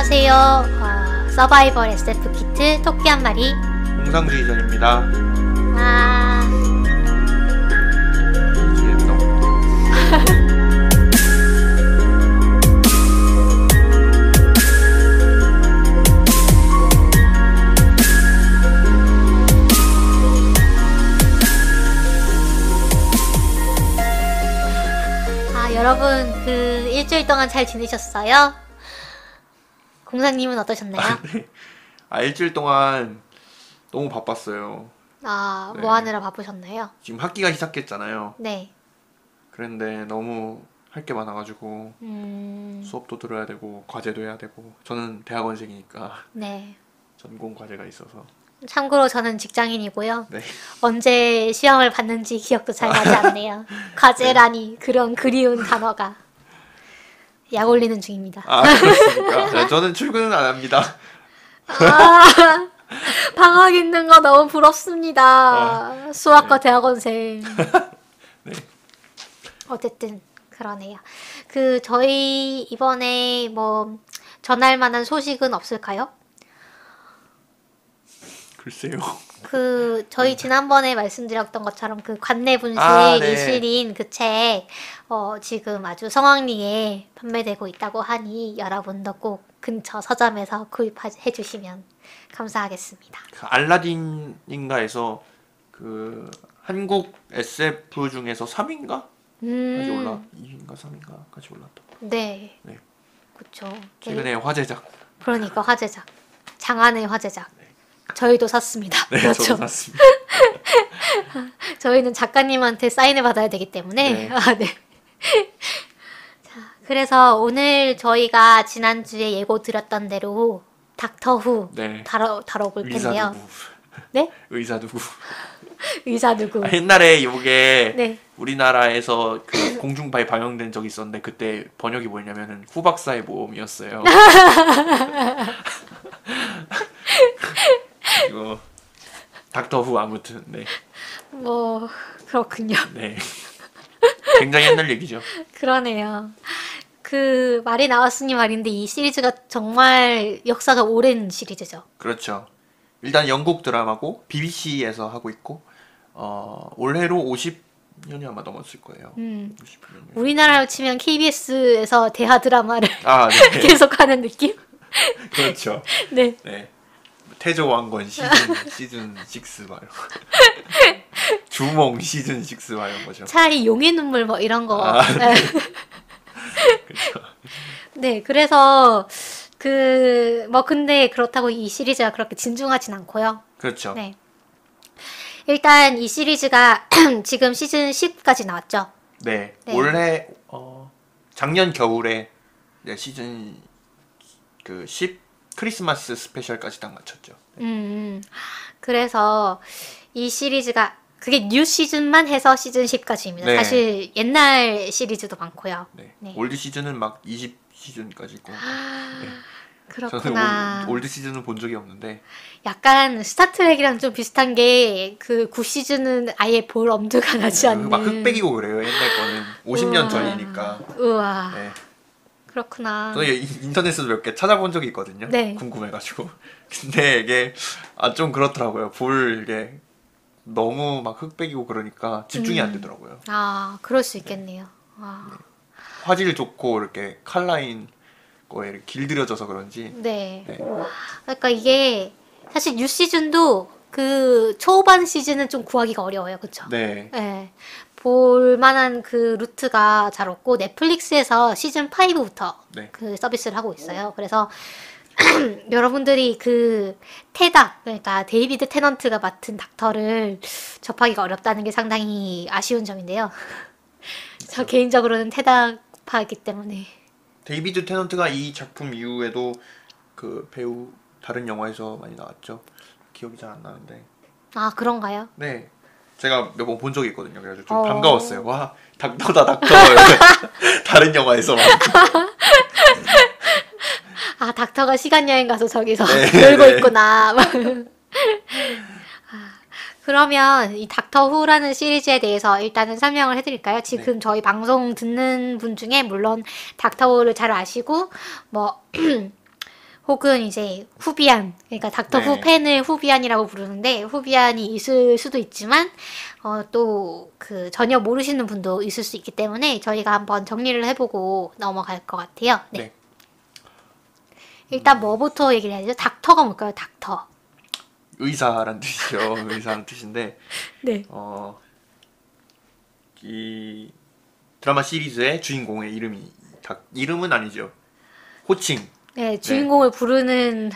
안녕하세요. 서바이벌 SF 키트 토끼 한 마리 공상주의전입니다. 여러분 그 일주일 동안 잘 지내셨어요? 공상님은 어떠셨나요? 일주일 동안 너무 바빴어요. 뭐 하느라 바쁘셨나요? 지금 학기가 시작했잖아요. 네. 그런데 너무 할 게 많아가지고 수업도 들어야 되고 과제도 해야 되고, 저는 대학원생이니까 네. 전공 과제가 있어서. 참고로 저는 직장인이고요. 네. 언제 시험을 봤는지 기억도 잘 나지 않네요. 과제라니. 그런 그리운 단어가. 약 올리는 중입니다. 그렇습니까? 네, 저는 출근은 안 합니다. 방학 있는 거 너무 부럽습니다. 수학과 대학원생. 네. 어쨌든 그러네요. 저희 이번에 뭐 전할 만한 소식은 없을까요? 글쎄요. 저희 지난번에 말씀드렸던 것처럼 관내 분식 네. 이실인 그 책 지금 아주 성황리에 판매되고 있다고 하니 여러분도 꼭 근처 서점에서 구입해 주시면 감사하겠습니다. 알라딘인가에서 한국 SF 중에서 3위인가? 까지 올라 2위인가 3위인가까지 올랐다. 네. 네. 그렇죠. 최근에 화제작. 그러니까 화제작. 장안의 화제작. 네. 저희도 샀습니다. 네, 그렇죠. 저도 샀습니다. 저희는 작가님한테 사인을 받아야 되기 때문에. 네. 네. 자, 그래서 오늘 저희가 지난주에 예고 드렸던 대로 닥터후 네. 다뤄볼 텐데요. 누구? 네? 의사 누구? 의사 누구? 옛날에 요게 네. 우리나라에서 공중파에 방영된 적이 있었는데, 그때 번역이 뭐냐면은 후박사의 모험이었어요. 이거 닥터후 아무튼 네. 뭐 그렇군요. 네. 굉장히 옛날 얘기죠. 그러네요. 말이 나왔으니 말인데 이 시리즈가 정말 역사가 오랜 시리즈죠. 그렇죠. 일단 영국 드라마고 BBC에서 하고 있고 올해로 50년이 아마 넘었을 거예요. 50년. 우리나라로 치면 KBS에서 대하 드라마를 네. 계속하는 느낌? 그렇죠. 네. 네. 태조왕건 시즌 6 말고 주몽 시즌 6 말고 거죠. 차라리 용의 눈물 뭐 이런 거. 네. 그렇죠. 네, 그래서 근데 그렇다고 이 시리즈가 그렇게 진중하진 않고요. 그렇죠. 네. 일단 이 시리즈가 지금 시즌 10까지 나왔죠. 네. 네. 올해 작년 겨울에 시즌 10 크리스마스 스페셜까지 딱 마쳤죠. 그래서 이 시리즈가 그게 뉴 시즌만 해서 시즌 10까지입니다. 네. 사실 옛날 시리즈도 많고요. 네. 네. 올드 시즌은 막 20 시즌까지 있고. 네. 그렇구나. 저는 올드 시즌은 본 적이 없는데. 약간 스타트랙이랑 좀 비슷한 게 9시즌은 아예 볼 엄두가 나지 않는. 막 흑백이고 그래요. 옛날 거는 50년 우와. 전이니까. 우와. 네. 그렇구나. 저는 인터넷에서 몇 개 찾아본 적이 있거든요. 네. 궁금해가지고. 근데 이게 좀 그렇더라고요. 이게 너무 막 흑백이고 그러니까 집중이 안 되더라고요. 그럴 수 있겠네요. 네. 화질 좋고 이렇게 컬러인 거에 이렇게 길들여져서 그런지. 네. 네. 그러니까 이게 사실 뉴 시즌도 초반 시즌은 좀 구하기가 어려워요. 그쵸? 네. 네. 볼만한 루트가 잘 없고 넷플릭스에서 시즌 5부터 네. 서비스를 하고 있어요. 그래서 여러분들이 테닥, 그러니까 데이비드 테넌트가 맡은 닥터를 접하기가 어렵다는 게 상당히 아쉬운 점인데요. 저 개인적으로는 테닥파이기 때문에. 데이비드 테넌트가 이 작품 이후에도 배우 다른 영화에서 많이 나왔죠. 기억이 잘 안 나는데. 그런가요? 네. 제가 몇 번 본 적이 있거든요. 그래서 좀 반가웠어요. 와, 닥터다, 닥터. 다른 영화에서 막. 닥터가 시간여행 가서 저기서 네, 놀고 네. 있구나. 그러면 이 닥터후라는 시리즈에 대해서 일단은 설명을 해드릴까요? 지금 네. 저희 방송 듣는 분 중에 물론 닥터후를 잘 아시고 혹은 이제 후비안, 그러니까 닥터 후 네. 팬을 후비안이라고 부르는데 후비안이 있을 수도 있지만 또 그 전혀 모르시는 분도 있을 수 있기 때문에 저희가 한번 정리를 해보고 넘어갈 것 같아요. 네. 네. 일단 뭐부터 얘기를 해야 되죠? 닥터가 뭘까요? 닥터. 의사란 뜻이죠. 의사란 뜻인데 네. 이 드라마 시리즈의 주인공의 이름은 아니죠. 호칭. 네, 주인공을 부르는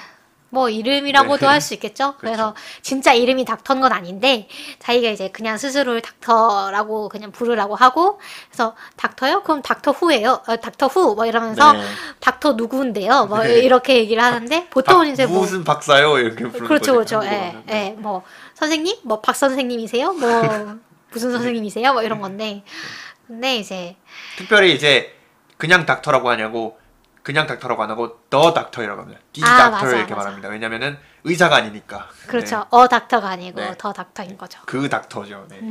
뭐 이름이라고도 네. 할 수 있겠죠. 그래서 진짜 이름이 닥터인 건 아닌데 자기가 이제 그냥 스스로를 닥터라고 그냥 부르라고 하고 그래서 닥터요? 그럼 닥터 후예요. 닥터 후 뭐 이러면서 네. 닥터 누구인데요? 뭐 네. 이렇게 얘기를 하는데 보통은 이제 뭐 무슨 박사요? 이렇게 부르는 그렇죠, 거죠. 그렇죠. 예, 한국어는. 예, 뭐 선생님, 뭐 박 선생님이세요? 뭐 무슨 선생님이세요? 뭐 이런 건데 근데 이제 특별히 이제 그냥 닥터라고 하냐고 그냥 닥터라고 안 하고 더 닥터이라고 합니다. 디 아, 닥터 맞아, 이렇게 맞아. 말합니다. 왜냐면은 의사가 아니니까. 그렇죠. 네. 닥터가 아니고 네. 더 닥터인 거죠. 그 닥터죠. 네.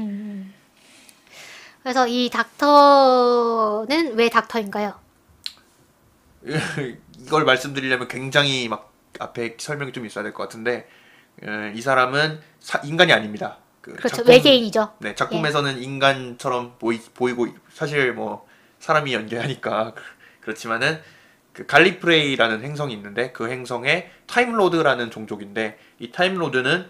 그래서 이 닥터는 왜 닥터인가요? 이걸 말씀드리려면 굉장히 막 앞에 설명이 좀 있어야 될 것 같은데 이 사람은 인간이 아닙니다. 그렇죠. 외계인이죠. 네, 작품에서는 인간처럼 보이고 사실 뭐 사람이 연기하니까 그렇지만은 그 갈리프레이라는 행성이 있는데 그 행성에 타임로드라는 종족인데 이 타임로드는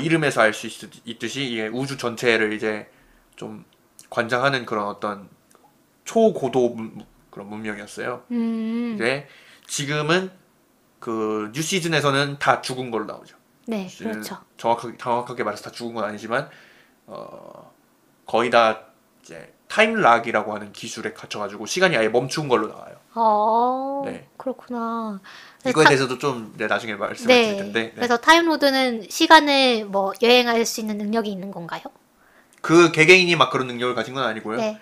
이름에서 알 수 있듯이 이게 우주 전체를 이제 좀 관장하는 그런 어떤 초고도 그런 문명이었어요. 이제 지금은 그 뉴 시즌에서는 다 죽은 걸로 나오죠. 네, 그렇죠. 정확하게 말해서 다 죽은 건 아니지만 거의 다 이제 타임락이라고 하는 기술에 갇혀가지고 시간이 아예 멈춘 걸로 나와요. 네. 그렇구나. 이거에 대해서도 좀 나중에 말씀을 드릴 텐데. 네. 그래서 타임로드는 시간을 뭐 여행할 수 있는 능력이 있는 건가요? 그 개개인이 막 그런 능력을 가진 건 아니고요. 네.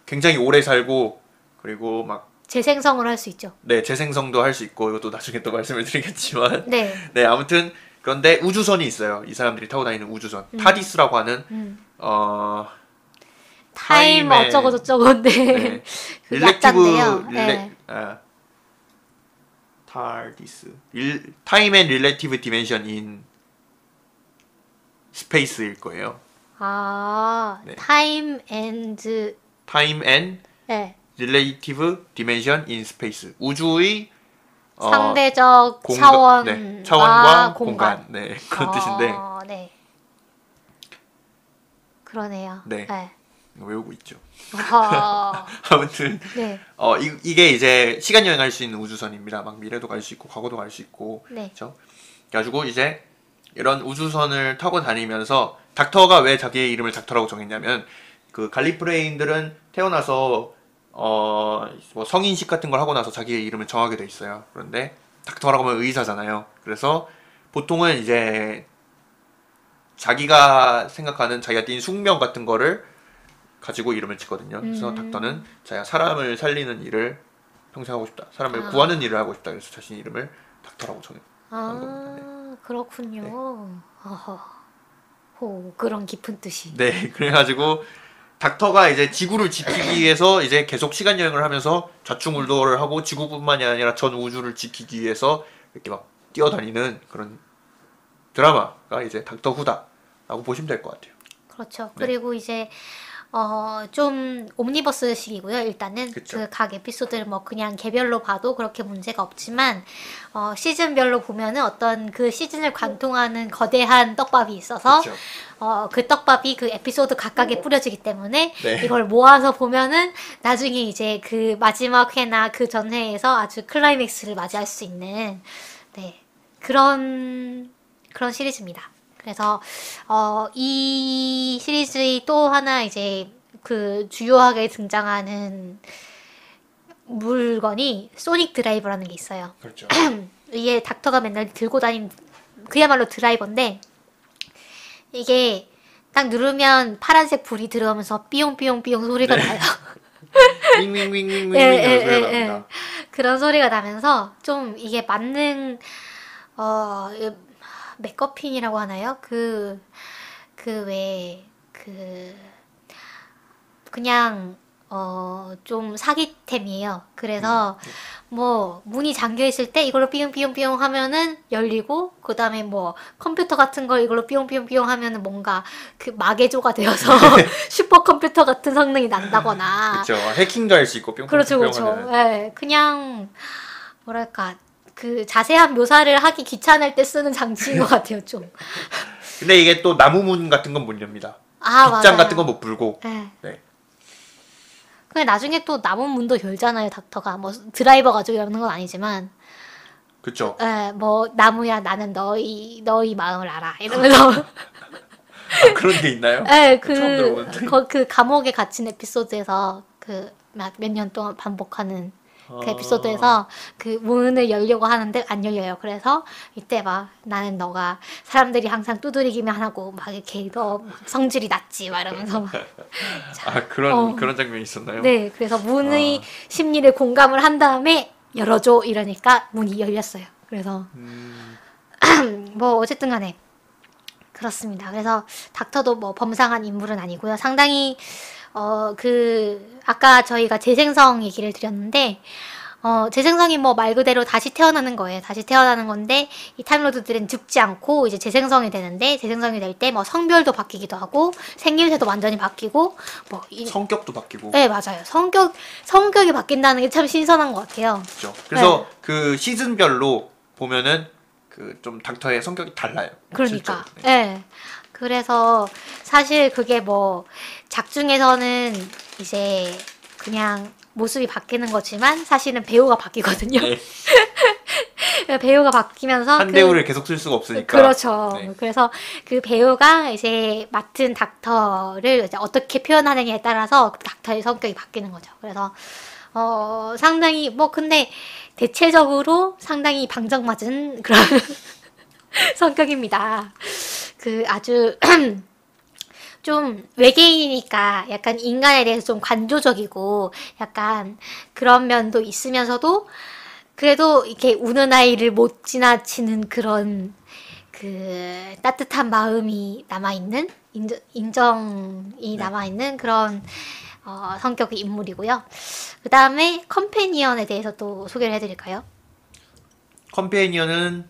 굉장히 오래 살고 그리고 막 재생성을 할 수 있죠. 네, 재생성도 할 수 있고 이것도 나중에 또 말씀을 드리겠지만 네. 네, 아무튼 그런데 우주선이 있어요. 이 사람들이 타고 다니는 우주선. 타디스라고 하는 타임 타임의- 어쩌고 저쩌고인데 네. 그 약자인데요. 타디스. 타임 앤 릴레이티브 디멘션 인 스페이스일 거예요. 네. 타임 앤드 타임 앤 네. 릴레이티브 디멘션 인 스페이스. 우주의 상대적 네, 차원과 공간. 네, 그런 뜻인데 네. 그러네요. 네. 네. 외우고 있죠. 어허. 아무튼 네. 이게 이제 시간 여행할 수 있는 우주선입니다. 막 미래도 갈 수 있고 과거도 갈 수 있고. 네. 그렇죠? 그래가지고 이제 이런 우주선을 타고 다니면서 닥터가 왜 자기의 이름을 닥터라고 정했냐면 그 갈리프레인들은 태어나서 뭐 성인식 같은 걸 하고 나서 자기의 이름을 정하게 돼 있어요. 그런데 닥터라고 하면 의사잖아요. 그래서 보통은 이제 자기가 생각하는 자기가 띈 숙명 같은 거를 가지고 이름을 짓거든요. 그래서 닥터는 자기가 사람을 살리는 일을 평생 하고 싶다. 사람을 구하는 일을 하고 싶다. 그래서 자신 이름을 닥터라고 정한 겁니다. 그렇군요. 네. 어허. 그런 깊은 뜻이. 네, 그래가지고 닥터가 이제 지구를 지키기 위해서 이제 계속 시간 여행을 하면서 좌충우돌을 하고 지구뿐만이 아니라 전 우주를 지키기 위해서 이렇게 막 뛰어다니는 그런 드라마가 이제 닥터 후다라고 보시면 될 것 같아요. 그렇죠. 네. 그리고 이제 좀 옴니버스식이고요. 일단은 그쵸. 그 각 에피소드를 뭐 그냥 개별로 봐도 그렇게 문제가 없지만 시즌별로 보면은 어떤 그 시즌을 관통하는 거대한 떡밥이 있어서 그쵸. 그 떡밥이 그 에피소드 각각에 뿌려지기 때문에 네. 이걸 모아서 보면은 나중에 이제 그 마지막 회나 그 전 회에서 아주 클라이맥스를 맞이할 수 있는 네 그런 시리즈입니다. 그래서 이 시리즈의 또 하나 이제 그 주요하게 등장하는 물건이 소닉 드라이버라는 게 있어요. 그렇죠. 이게 닥터가 맨날 들고 다니는 그야말로 드라이버인데 이게 딱 누르면 파란색 불이 들어오면서 삐용삐용삐용 소리가 나요. 윙윙윙윙윙 예. 납니다. 그런 소리가 나면서 좀 이게 만능 맥거핀이라고 하나요? 그냥 좀 사기템이에요. 그래서 뭐 문이 잠겨 있을 때 이걸로 삐용삐용삐용 하면은 열리고, 그 다음에 뭐 컴퓨터 같은 걸 이걸로 삐용삐용삐용 하면은 뭔가 그 마개조가 되어서 슈퍼컴퓨터 같은 성능이 난다거나. 그쵸. 해킹도 할 수 있고 그렇죠, 뿅뿅뿅 그렇죠. 하면은. 예, 그냥 뭐랄까 그 자세한 묘사를 하기 귀찮을 때 쓰는 장치인 것 같아요, 좀. 근데 이게 또 나무문 같은 건 못 엽니다. 아, 빗장 맞아요. 같은 건 못 불고. 예. 네. 근데 나중에 또 남은 문도 열잖아요, 닥터가. 뭐 드라이버 가지고 여는 건 아니지만. 그쵸. 예, 뭐 나무야 나는 너희 마음을 알아 이러면서. 아, 그런 게 있나요? 예, 처음 들어보는데. 그 감옥에 갇힌 에피소드에서 그 몇 년 동안 반복하는 그 에피소드에서 그 문을 열려고 하는데 안 열려요. 그래서 이때 막 나는 너가 사람들이 항상 두드리기만 하고 막 이렇게 너 성질이 낮지 막 이러면서 막. 아, 그런 장면이 있었나요? 네, 그래서 문의 아. 심리를 공감을 한 다음에 열어줘 이러니까 문이 열렸어요. 그래서 뭐 어쨌든 간에 그렇습니다. 그래서 닥터도 뭐 범상한 인물은 아니고요. 상당히 아까 저희가 재생성 얘기를 드렸는데 재생성이 뭐 말 그대로 다시 태어나는 거예요. 다시 태어나는 건데 이 타임로드들은 죽지 않고 이제 재생성이 되는데, 재생성이 될 때 뭐 성별도 바뀌기도 하고 생김새도 완전히 바뀌고 뭐 성격도 바뀌고. 네, 맞아요. 성격이 바뀐다는 게 참 신선한 것 같아요. 그렇죠. 그래서 그 시즌별로 보면은 그 좀 닥터의 성격이 달라요. 그러니까. 실제로. 예. 네. 그래서 사실 그게 뭐 작중에서는 이제 그냥 모습이 바뀌는 거지만 사실은 배우가 바뀌거든요. 네. 배우가 바뀌면서 한 배우를 계속 쓸 수가 없으니까. 그렇죠. 네. 그래서 그 배우가 이제 맡은 닥터를 이제 어떻게 표현하느냐에 따라서 그 닥터의 성격이 바뀌는 거죠. 그래서 상당히 뭐 근데 대체적으로 상당히 방정맞은 그런 성격입니다. 그 아주 좀 외계인이니까 약간 인간에 대해서 좀 관조적이고 약간 그런 면도 있으면서도 그래도 이렇게 우는 아이를 못 지나치는 그런 그 따뜻한 마음이 남아있는 인정이 남아있는 그런 성격의 인물이고요. 그 다음에 컴패니언에 대해서 또 소개를 해드릴까요? 컴페니언은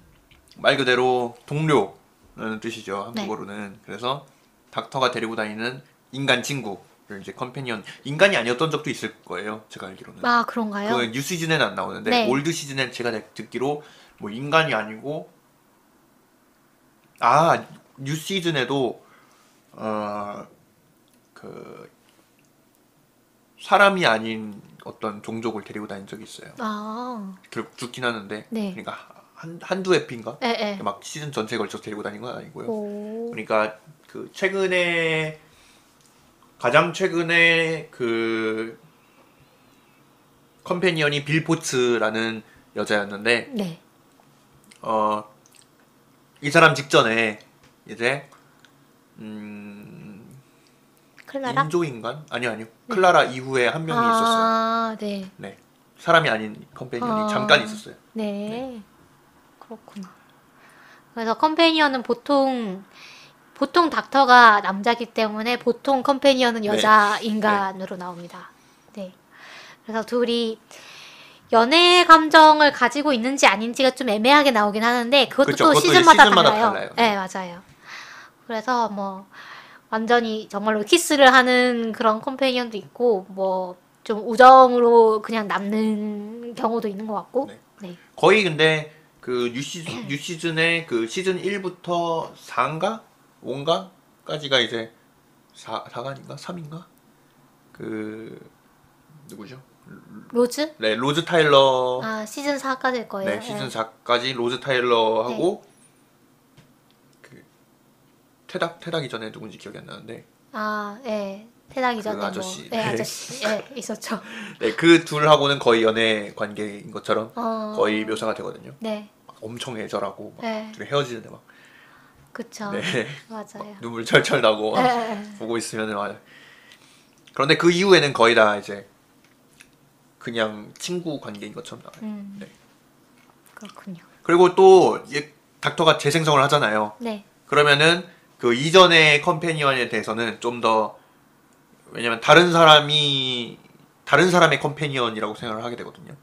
말 그대로 동료라는 뜻이죠. 한국어로는. 그래서 닥터가 데리고 다니는 인간 친구를 이제 컴패니언. 인간이 아니었던 적도 있을 거예요. 제가 알기로는. 아, 그런가요? 그 뉴 시즌에는 안 나오는데 네. 올드 시즌엔 제가 듣기로 뭐 인간이 아니고 뉴 시즌에도 그 사람이 아닌 어떤 종족을 데리고 다닌 적이 있어요. 아, 결국 죽긴 하는데. 네. 그러니까 한두 에피인가? 예, 예. 막 시즌 전체에 걸쳐서 데리고 다닌 건 아니고요. 오, 그러니까 그 가장 최근에 그 컴패니언이 빌 포츠라는 여자였는데 네. 이 사람 직전에 이제 클라라? 인조인간? 아니요. 클라라 이후에 한 명이 있었어요. 아, 네. 네. 사람이 아닌 컴패니언이 아. 잠깐 있었어요. 네. 그렇구나. 그래서 컴패니언은 보통 닥터가 남자기 때문에 보통 컴패니언은 여자 인간으로 나옵니다. 네. 그래서 둘이 연애 감정을 가지고 있는지 아닌지가 좀 애매하게 나오긴 하는데 그것도 그쵸, 또 그것도 시즌마다 시즌마다 달라요. 달라요. 네, 맞아요. 그래서 뭐 완전히 정말로 키스를 하는 그런 컴패니언도 있고 뭐 좀 우정으로 그냥 남는 경우도 있는 것 같고. 네. 네. 거의 근데 그 뉴 시즌의 그 시즌 1부터 4인가? 5인가? 까지가 이제 4간인가? 3인가? 그 누구죠? 로즈? 네, 로즈 타일러. 아, 시즌 4까지일 거예요. 네, 시즌 4까지 로즈 타일러하고 그 테닥 이전에 누군지 기억이 안 나는데. 아, 예. 태당 이전에 그 아저씨. 뭐, 네, 네. 아저씨, 예, 있었죠. 네, 그 둘하고는 거의 연애 관계인 것처럼 거의 묘사가 되거든요. 네, 엄청 애절하고 막 네. 둘이 헤어지는데 막 그쵸. 네. 맞아요. 눈물 철철 나고 막 예, 보고 있으면은 막 그런데 그 이후에는 거의 다 이제 그냥 친구 관계인 것처럼 나와요. 네. 그렇군요. 그리고 또 닥터가 재생성을 하잖아요. 네, 그러면은 그 이전의 컴패니언에 대해서는 좀 더 왜냐면 다른 사람의 컴패니언이라고 생각을 하게 되거든요.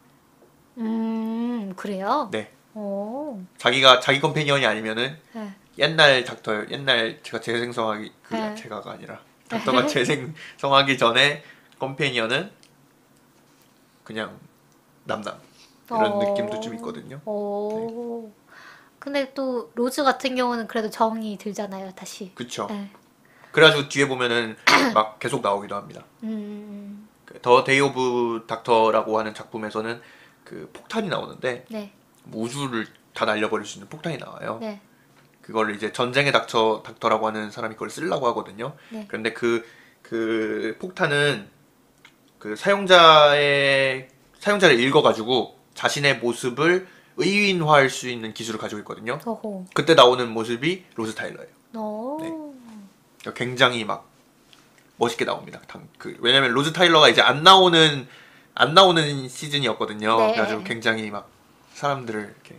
그래요? 네. 오. 자기 컴패니언이 아니면은 네. 옛날 닥터, 옛날 제가 재생성하기 네. 제가가 아니라 닥터가 재생성하기 전에 컴패니언은 그냥 남남 이런 느낌도 좀 있거든요. 네. 오. 근데 또 로즈 같은 경우는 그래도 정이 들잖아요, 다시. 그쵸. 네. 그래가지고 뒤에 보면은 막 계속 나오기도 합니다. 음. 더 데이 오브 닥터라고 하는 작품에서는 그 폭탄이 나오는데 네. 우주를 다 날려버릴 수 있는 폭탄이 나와요. 네. 그거를 이제 전쟁의 닥터라고 하는 사람이 그걸 쓰려고 하거든요. 네. 그런데 그 폭탄은 그 사용자를 읽어가지고 자신의 모습을 의인화할 수 있는 기술을 가지고 있거든요. 어호. 그때 나오는 모습이 로즈 타일러예요. 오. 네. 굉장히 막 멋있게 나옵니다. 왜냐면 로즈 타일러가 이제 안 나오는 시즌이었거든요. 네. 그래가지고 굉장히 막 사람들을 이렇게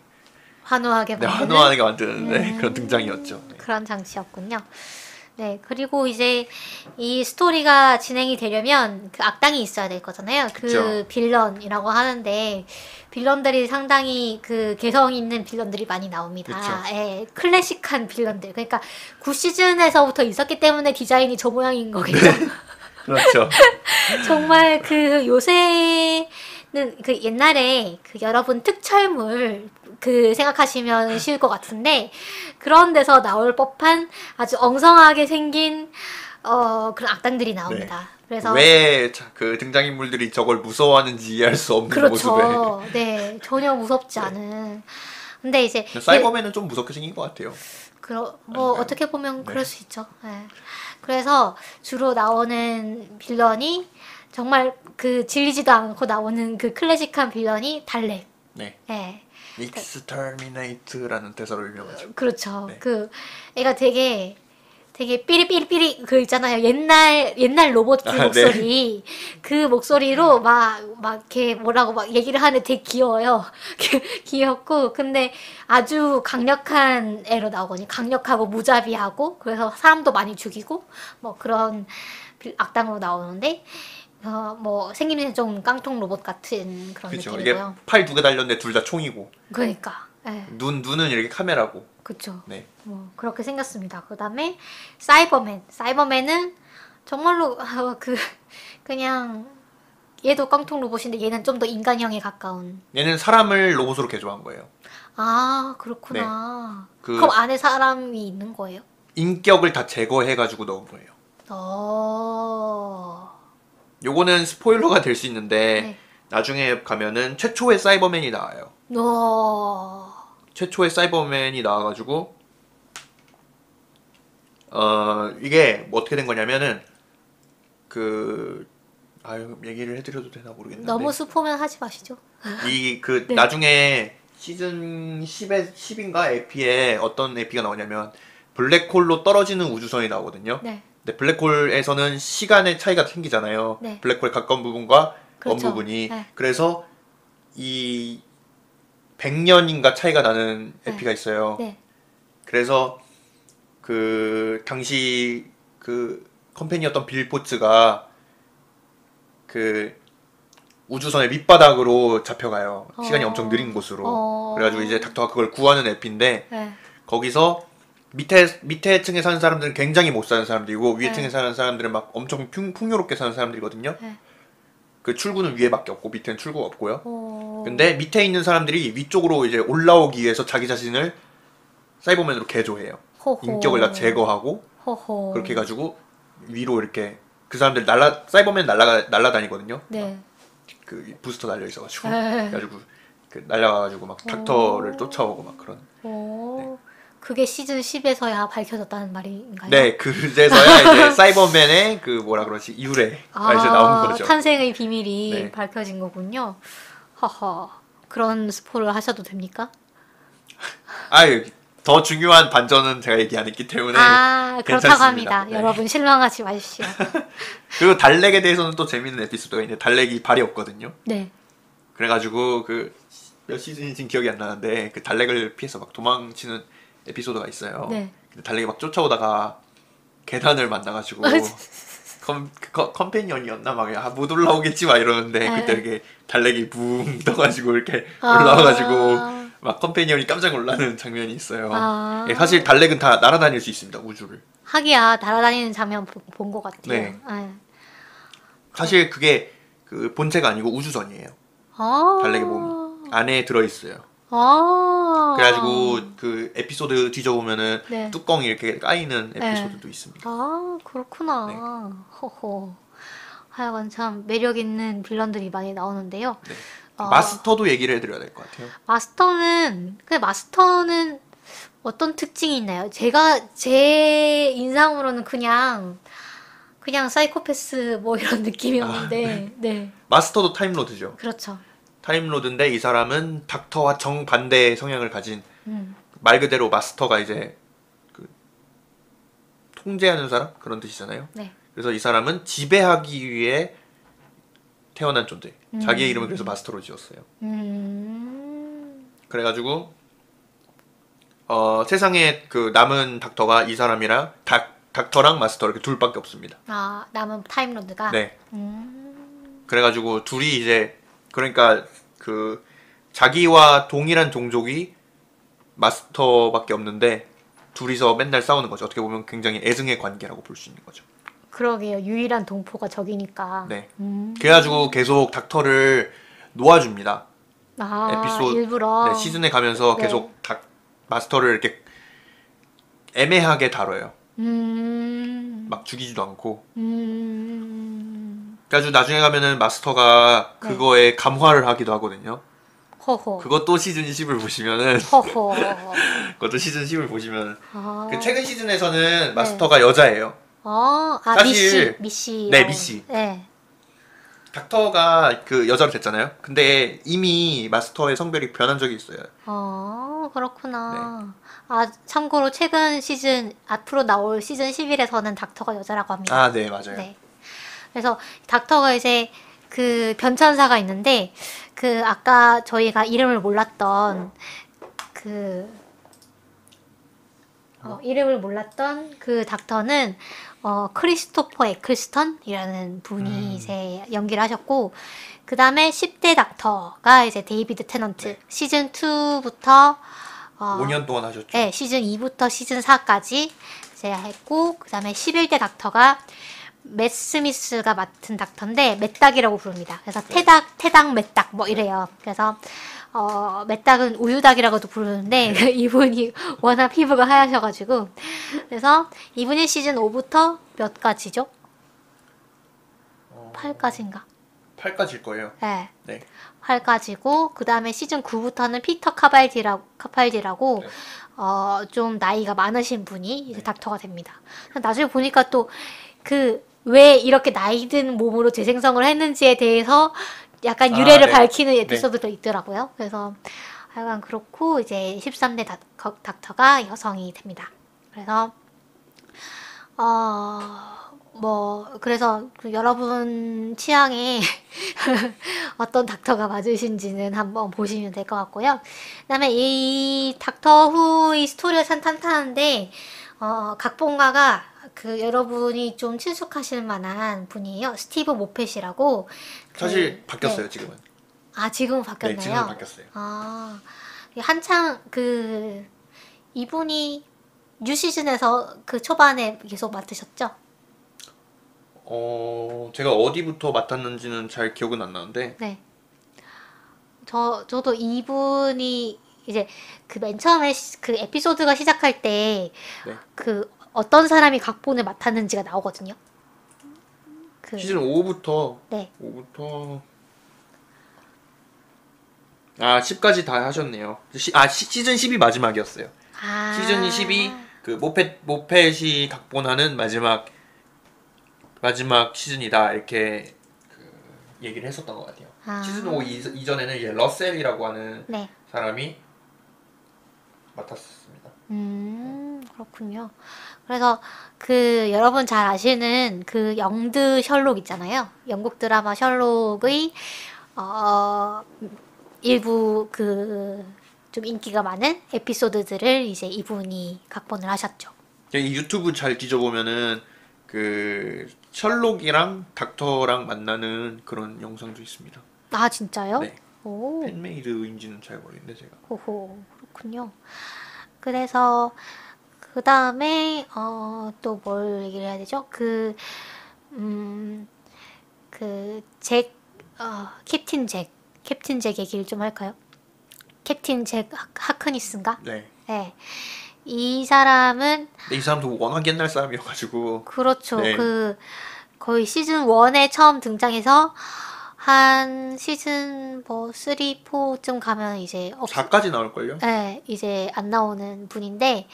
환호하게 만드는 환호하게 만드는데 그런 등장이었죠. 네. 그런 장치였군요. 네, 그리고 이제 이 스토리가 진행이 되려면 그 악당이 있어야 될 거잖아요. 그 그쵸. 빌런이라고 하는데 빌런들이 상당히 그 개성 있는 빌런들이 많이 나옵니다. 그쵸. 예, 클래식한 빌런들. 그러니까 9시즌에서부터 있었기 때문에 디자인이 저 모양인 거겠죠. 그렇죠. 정말 그 요새는 그 옛날에 그 여러분 특촬물 그 생각하시면 쉬울 것 같은데 그런 데서 나올 법한 아주 엉성하게 생긴 그런 악당들이 나옵니다. 그래서 왜 그 등장인물들이 저걸 무서워하는지 이해할 수 없는 모습에. 그렇죠. 네, 전혀 무섭지 않은. 근데 이제 사이버맨은 좀 무섭게 생긴 것 같아요. 뭐 아닌가요? 어떻게 보면 네. 그럴 수 있죠. 네. 그래서 주로 나오는 빌런이 정말 그 질리지도 않고 나오는 그 클래식한 빌런이 달렉. 네. 네. Exterminate라는 대사로 유명하죠. 그렇죠. 네. 그 애가 되게 삐리삐리삐리 그 있잖아요. 옛날 로봇 그 아, 목소리. 그 목소리로 막 이렇게 뭐라고 막 얘기를 하는데 되게 귀여워요. 귀엽고 근데 아주 강력한 애로 나오거든요. 강력하고 무자비하고 그래서 사람도 많이 죽이고 뭐 그런 악당으로 나오는데 뭐 생김새는 좀 깡통 로봇 같은 그런 그렇죠. 이게 느낌이고요. 팔 두 개 달렸는데 둘 다 총이고 그러니까. 예. 눈은 이렇게 카메라고. 그쵸. 네. 뭐 그렇게 생겼습니다. 그 다음에 사이버맨. 사이버맨은 정말로 그냥 얘도 깡통 로봇인데 얘는 좀 더 인간형에 가까운. 얘는 사람을 로봇으로 개조한 거예요. 아 그렇구나. 그- 그럼 안에 사람이 있는 거예요? 인격을 다 제거해가지고 넣은 거예요. 어. 요거는 스포일러가 될 수 있는데 네. 나중에 가면은 최초의 사이버맨이 나와요. 최초의 사이버맨이 나와가지고 이게 뭐 어떻게 된 거냐면은 얘기를 해드려도 되나 모르겠는데 너무 스포면 하지 마시죠. 네. 나중에 시즌 10인가 에피에 어떤 에피가 나오냐면 블랙홀로 떨어지는 우주선이 나오거든요. 네. 근데 블랙홀에서는 시간의 차이가 생기잖아요. 네. 블랙홀에 가까운 부분과 그렇죠. 먼 부분이. 네. 그래서 이 100년인가 차이가 나는 네. 에피가 있어요. 네. 그래서 그 당시 그 컴퍼니였던 빌 포츠가 그 우주선의 밑바닥으로 잡혀가요. 시간이 엄청 느린 곳으로. 그래가지고 이제 닥터가 그걸 구하는 에피인데 네. 거기서 밑에 층에 사는 사람들은 굉장히 못 사는 사람들이고 위에 네. 층에 사는 사람들은 막 엄청 풍요롭게 사는 사람들이거든요. 네. 그 출구는 위에밖에 없고 밑에는 출구가 없고요. 어. 근데 밑에 있는 사람들이 위쪽으로 이제 올라오기 위해서 자기 자신을 사이버맨으로 개조해요. 호호. 인격을 다 제거하고 호호. 그렇게 해가지고 위로 이렇게 그 사람들 사이버맨 날라다니거든요. 네. 그 부스터 달려 있어가지고 네. 그래가지고 그 날라가가지고 막 닥터를 쫓아오고 막 그런. 오. 그게 시즌 10에서야 밝혀졌다는 말인가요? 네, 그제서야 이제 사이버맨의 그 뭐라 그러지 유래가 이제 나오는 거죠. 탄생의 비밀이 네. 밝혀진 거군요. 허허. 그런 스포를 하셔도 됩니까? 아유, 더 중요한 반전은 제가 얘기 안 했기 때문에 그렇다고 괜찮습니다. 합니다. 네. 여러분 실망하지 마십시오. 그리고 달렉에 대해서는 또 재밌는 에피소드가 있는데 달렉이 발이 없거든요. 네. 그래가지고 그 몇 시즌인지 기억이 안 나는데 그 달렉을 피해서 막 도망치는 에피소드가 있어요. 네. 근데 달렉이 막 쫓아오다가 계단을 만나가지고 컴패니언이었나 막 못 올라오겠지 막 이러는데 네. 그때 이렇게 달래기 붕 떠가지고 이렇게 올라와가지고 막 컴패니언이 깜짝 놀라는 장면이 있어요. 아. 예, 사실 달렉은 다 날아다닐 수 있습니다, 우주를. 하기야 날아다니는 장면 본 것 같아요. 네. 네. 사실 그게 그 본체가 아니고 우주선이에요. 아. 달렉의 몸이 안에 들어있어요. 아. 그래가지고 그 에피소드 뒤져보면은 네. 뚜껑이 이렇게 까이는 에피소드도 있습니다. 아, 그렇구나. 네. 허허. 하여간 참 매력 있는 빌런들이 많이 나오는데요. 네. 어, 마스터도 얘기를 해드려야 될 것 같아요. 마스터는 어떤 특징이 있나요? 제 인상으로는 그냥 사이코패스 뭐 이런 느낌이었는데, 네. 마스터도 타임로드죠. 그렇죠. 타임로드인데 이 사람은 닥터와 정반대의 성향을 가진 음. 말 그대로 마스터가 이제 그 통제하는 사람 그런 뜻이잖아요. 네. 그래서 이 사람은 지배하기 위해 태어난 존재. 자기의 이름을 그래서 마스터로 지었어요. 그래가지고 세상에 그 남은 닥터가 이 사람이랑 닥터랑 마스터 이렇게 둘밖에 없습니다. 아, 남은 타임로드가? 네. 그래가지고 둘이 이제 그러니까 그 자기와 동일한 종족이 마스터밖에 없는데 둘이서 맨날 싸우는 거죠. 어떻게 보면 굉장히 애증의 관계라고 볼 수 있는 거죠. 그러게요. 유일한 동포가 적이니까. 네. 그래가지고 계속 닥터를 놓아줍니다. 아, 에피소드 일부러. 네, 시즌에 가면서 네. 계속 마스터를 이렇게 애매하게 다뤄요. 막 죽이지도 않고. 그래가지고 나중에 가면은 마스터가 네. 그거에 감화를 하기도 하거든요. 허허. 그것도 시즌 10을 보시면은 허허. 그것도 시즌 10을 보시면 아. 그 최근 시즌에서는 마스터가 여자예요. 아, 사실- 미씨. 네, 미씨. 네. 닥터가 그 여자로 됐잖아요. 근데 이미 마스터의 성별이 변한 적이 있어요. 그렇구나. 아, 참고로 최근 시즌, 앞으로 나올 시즌 11에서는 닥터가 여자라고 합니다. 아, 네, 맞아요. 네. 그래서 닥터가 이제 그 변천사가 있는데, 그 아까 저희가 이름을 몰랐던 이름을 몰랐던 그 닥터는 크리스토퍼 에클스턴이라는 분이 이제 연기를 하셨고, 그 다음에 10대 닥터가 이제 데이비드 테넌트. 네. 시즌 2부터 5년 동안 하셨죠. 네, 시즌 2부터 시즌 4까지 이제 했고, 그 다음에 11대 닥터가 맷 스미스가 맡은 닥터인데, 맷닥이라고 부릅니다. 그래서 네. 태닥, 맷닥, 뭐 이래요. 그래서, 맷닥은 우유닥이라고도 부르는데, 네. 이분이 워낙 피부가 하얘셔가지고, 그래서 이분이 시즌 5부터 몇 가지죠? 8까지인가? 8까지일 거예요. 네. 네. 8까지고, 그 다음에 시즌 9부터는 피터 카팔디라고, 네. 좀 나이가 많으신 분이 이제 네. 닥터가 됩니다. 나중에 보니까 또, 왜 이렇게 나이 든 몸으로 재생성을 했는지에 대해서 약간 유래를 네. 밝히는 네. 에피소드도 있더라고요. 그래서 약간 그렇고, 이제 13대 닥터가 여성이 됩니다. 그래서, 그래서 그 여러분 취향에 어떤 닥터가 맞으신지는 한번 보시면 될 것 같고요. 그다음에 이 닥터 후의 스토리가 참 탄탄한데, 각본가가 그 여러분이 좀 친숙하실 만한 분이에요. 스티브 모펫이라고. 사실 바뀌었어요, 네. 지금은. 아, 지금은 바뀌었나요? 네, 지금은 바뀌었어요. 아, 한창 이분이 뉴 시즌에서 그 초반에 계속 맡으셨죠? 제가 어디부터 맡았는지는 잘 기억은 안 나는데 네. 저도 이분이 이제 그 맨 처음에 그 에피소드가 시작할 때 네. 그 어떤 사람이 각본을 맡았는지가 나오거든요. 시즌 5부터 네. 10까지 다 하셨네요. 시즌 10이 마지막이었어요. 아. 시즌 10이 그 모펫이 각본하는 마지막 시즌이다 이렇게 그 얘기를 했었던 것 같아요. 아. 시즌 5 이전에는 이제 러셀이라고 하는 네. 사람이 맡았습니다. 그렇군요. 그래서 여러분 잘 아시는 그 영드 셜록 있잖아요. 영국 드라마 셜록의 일부 좀 인기가 많은 에피소드들을 이제 이분이 각본을 하셨죠. 이 유튜브 잘 뒤져보면은 그 셜록이랑 닥터랑 만나는 그런 영상도 있습니다. 아, 진짜요? 네. 오, 팬메이드인지는 잘 모르겠는데 제가. 호호, 그렇군요. 그래서 그 다음에 또 뭘 얘기를 해야 되죠? 음, 캡틴 잭 얘기를 좀 할까요? 캡틴 잭 하크니스인가? 네. 네. 이 사람은 근데 이 사람도 워낙 옛날 사람이어가지고. 그렇죠. 네. 거의 시즌 1에 처음 등장해서 한 시즌 뭐 3, 4쯤 가면 이제 4까지 나올걸요? 네, 이제 안 나오는 분인데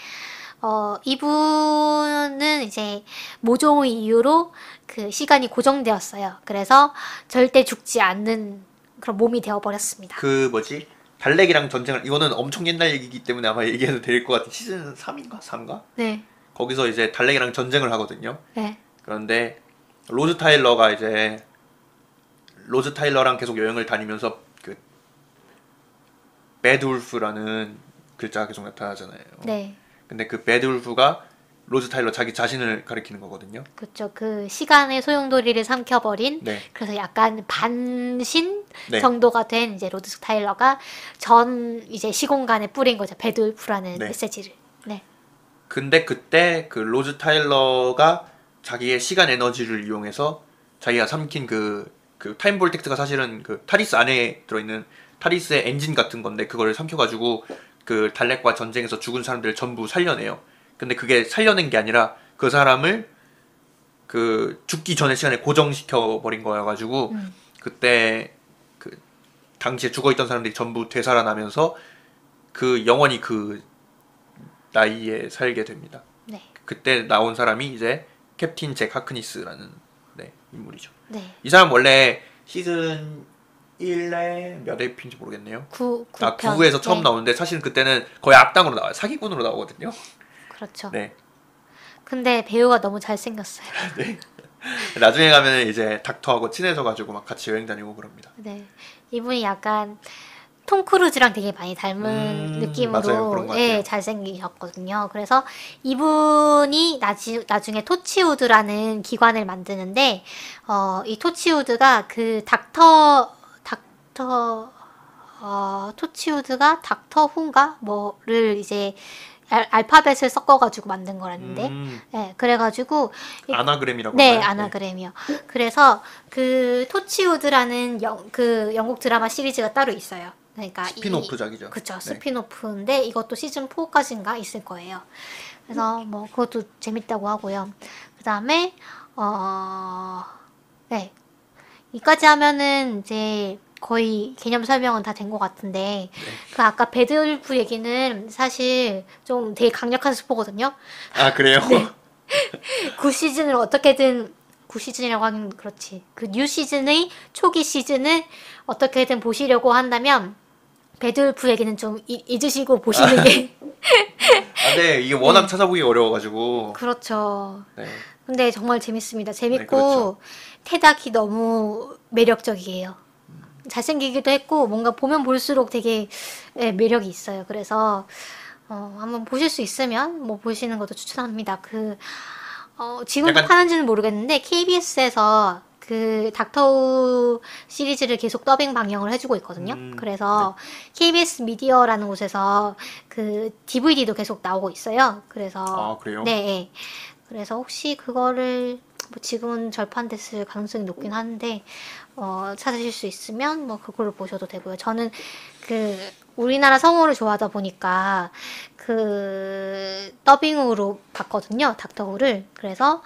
이분은 이제 모종의 이유로 그 시간이 고정되었어요. 그래서 절대 죽지 않는 그런 몸이 되어버렸습니다. 그 뭐지? 달렉이랑 전쟁을 이거는 엄청 옛날 얘기이기 때문에 아마 얘기해도 될 것 같은 시즌 3인가? 4인가? 네, 거기서 이제 달렉이랑 전쟁을 하거든요. 네, 그런데 로즈 타일러가 이제 로즈 타일러랑 계속 여행을 다니면서 그 배드울프라는 글자가 계속 나타나잖아요. 네. 근데 그 배드울프가 로즈 타일러 자기 자신을 가리키는 거거든요. 그렇죠. 그 시간의 소용돌이를 삼켜버린 네. 그래서 약간 반신 네. 정도가 된 이제 로드 타일러가 전 이제 시공간에 뿌린 거죠. 배드울프라는 네. 메시지를. 네. 근데 그때 그 로즈 타일러가 자기의 시간 에너지를 이용해서 자기가 삼킨 그 타임 볼텍스가 사실은 그 타리스 안에 들어있는 타리스의 엔진 같은 건데 그거를 삼켜가지고 그 달렉과 전쟁에서 죽은 사람들을 전부 살려내요. 근데 그게 살려낸 게 아니라 그 사람을 그 죽기 전에 시간에 고정시켜 버린 거여가지고 그때 그 당시에 죽어있던 사람들이 전부 되살아나면서 그 영원히 그 나이에 살게 됩니다. 네. 그때 나온 사람이 이제 캡틴 잭 하크니스라는 네, 인물이죠. 네. 이 사람 원래 시즌 1에 몇 에피인지 모르겠네요. 9편. 9에서 처음 네. 나오는데 사실 그때는 거의 악당으로 나와요. 사기꾼으로 나오거든요. 그렇죠. 네. 근데 배우가 너무 잘생겼어요. 네. 나중에 가면 이제 닥터하고 친해져가지고 막 같이 여행 다니고 그럽니다. 네. 이분이 약간 톰 크루즈랑 되게 많이 닮은 느낌으로 맞아요. 그런 것 같아요. 예, 잘생기셨거든요. 그래서 이분이 나중에 토치우드라는 기관을 만드는데 이 토치우드가 그 토치우드가 닥터 후인가 뭐를 이제 알파벳을 섞어가지고 만든 거라는데, 네, 그래가지고 아나그램이라고 네, 하나요? 아나그램이요. 그래서 그 토치우드라는 그 영국 드라마 시리즈가 따로 있어요. 그러니까 스피노프작이죠. 그쵸, 네. 스피노프인데 이것도 시즌 4까지인가 있을 거예요. 그래서 뭐 그것도 재밌다고 하고요. 그 다음에 네, 이까지 하면은 이제 거의 개념 설명은 다 된 것 같은데 그 아까 배드울프 얘기는 사실 좀 되게 강력한 스포거든요. 아 그래요? 네. 9시즌을 어떻게든 9시즌이라고 하긴 그렇지. 그 뉴 시즌의 초기 시즌을 어떻게든 보시려고 한다면 배드울프 얘기는 좀 잊으시고 보시는 게 아, 네, 이게 워낙 찾아보기 어려워가지고. 그렇죠. 네. 근데 정말 재밌습니다. 재밌고 네, 그렇죠. 테닥이 너무 매력적이에요. 잘생기기도 했고 뭔가 보면 볼수록 되게 예, 매력이 있어요. 그래서 한번 보실 수 있으면 뭐 보시는 것도 추천합니다. 지금 약간- 하는지는 모르겠는데 KBS에서 그 닥터우 시리즈를 계속 더빙 방영을 해주고 있거든요. 그래서 KBS 미디어라는 곳에서 그 DVD도 계속 나오고 있어요. 그래서 아, 그래요? 네. 그래서 혹시 그거를 뭐 지금은 절판됐을 가능성이 높긴 한데 찾으실 수 있으면 뭐 그걸로 보셔도 되고요. 저는 그 우리나라 성우를 좋아하다 보니까 그 더빙으로 봤거든요. 닥터후를. 그래서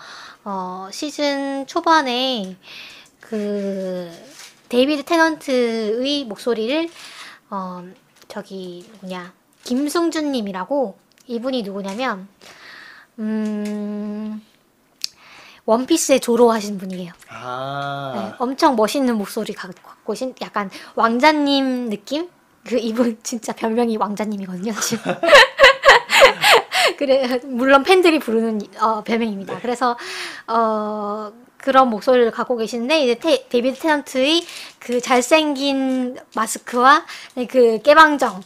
시즌 초반에 그 데이비드 테넌트의 목소리를 저기 누구냐 김승준님이라고 이분이 누구냐면 원피스에 조로 하신 분이에요. 아, 네, 엄청 멋있는 목소리 갖고 오신 약간 왕자님 느낌? 그 이분 진짜 별명이 왕자님이거든요, 사실. 그래 물론 팬들이 부르는 별명입니다. 그래서 그런 목소리를 갖고 계신데 이제 데이비드 테넌트의 그 잘생긴 마스크와 그 깨방정을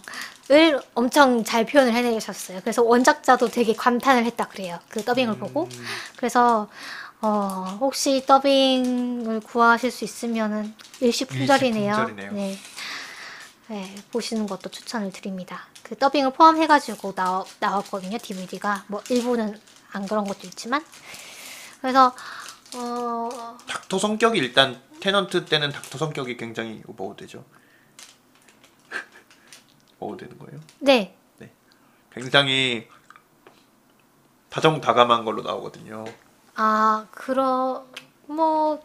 엄청 잘 표현을 해내셨어요. 그래서 원작자도 되게 감탄을 했다 그래요. 그 더빙을 보고. 그래서 혹시 더빙을 구하실 수 있으면은 일시품절이네요. 일시품절이네요. 네. 네, 보시는 것도 추천을 드립니다. 그 더빙을 포함해가지고 나왔거든요, DVD가. 뭐, 일부는 안 그런 것도 있지만. 그래서, 닥터 성격이 일단 테넌트 때는 닥터 성격이 굉장히 오버되죠. 오버되는 거예요? 네. 네. 굉장히 다정다감한 걸로 나오거든요. 뭐,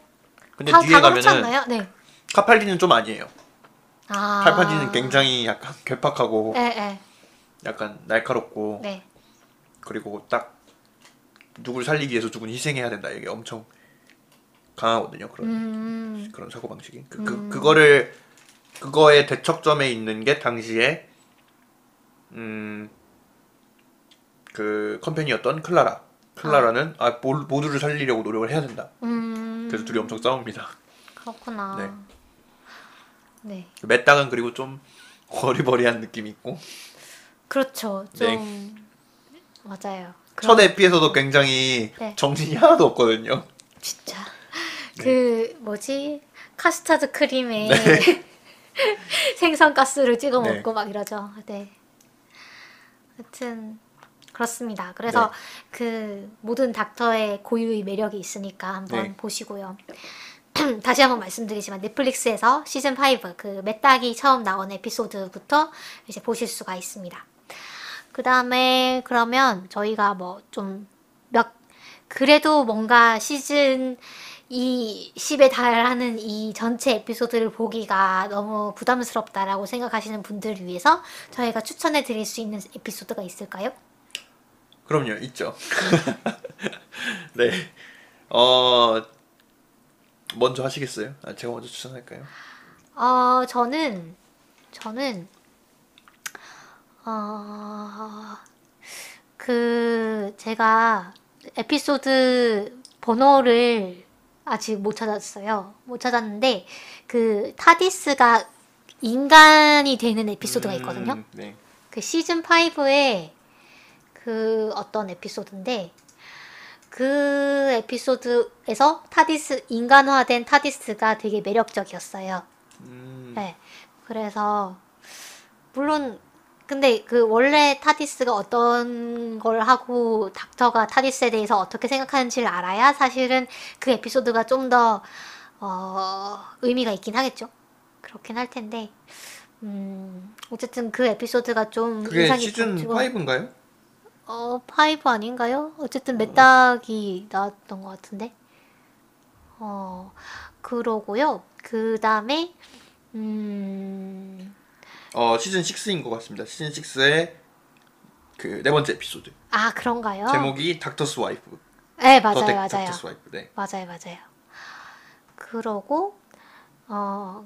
근데 다 뒤에 그렇지 가면은 않나요? 네. 카팔디는 좀 아니에요. 칼파디는 아, 굉장히 약간 괴팍하고 네. 약간 날카롭고 네. 그리고 딱 누굴 살리기 위해서 누군 희생해야 된다 이게 엄청 강하거든요. 그런 사고 방식이. 그거의 대척점에 있는 게 당시에 그 컴퍼니였던 클라라는 모두를 살리려고 노력을 해야 된다. 그래서 둘이 엄청 싸웁니다. 그렇구나. 네. 네. 맷닥은 그리고 좀 어리버리한 느낌이 있고 그렇죠. 좀, 네. 맞아요. 첫 에피에서도 굉장히 네. 정신이 하나도 없거든요. 진짜. 네. 그, 뭐지? 카스타드 크림에 생선가스를 찍어 네. 먹고 막 이러죠. 네. 하여튼, 그렇습니다. 그래서 그 모든 닥터의 고유의 매력이 있으니까 한번 네. 보시고요. 다시 한번 말씀드리지만 넷플릭스에서 시즌 5 그 맷닥이 처음 나온 에피소드부터 이제 보실 수가 있습니다. 그 다음에 그러면 저희가 뭐 좀 그래도 뭔가 시즌 이 10에 달하는 이 전체 에피소드를 보기가 너무 부담스럽다라고 생각하시는 분들을 위해서 저희가 추천해 드릴 수 있는 에피소드가 있을까요? 그럼요, 있죠. 네. 먼저 하시겠어요? 제가 먼저 추천할까요? 저는 제가 에피소드 번호를 아직 못 찾았어요. 못 찾았는데 그 타디스가 인간이 되는 에피소드가 있거든요. 네. 그 시즌 5의 그 어떤 에피소드인데 그 에피소드에서 인간화된 타디스가 되게 매력적이었어요. 네. 그래서 물론 근데 그 원래 타디스가 어떤 걸 하고 닥터가 타디스에 대해서 어떻게 생각하는지를 알아야 사실은 그 에피소드가 좀 더 의미가 있긴 하겠죠. 그렇긴 할 텐데 어쨌든 그 에피소드가 좀 그게 인상 시즌 깊었고 5인가요? 5 아닌가요? 어쨌든 맷닥이 나왔던 것 같은데 그러고요. 그 다음에 시즌 6인 것 같습니다. 시즌 6의 그 네 번째 에피소드. 그런가요? 제목이 닥터스 와이프. 네, 더 맞아요. 닥터스 와이프. 네. 맞아요. 그러고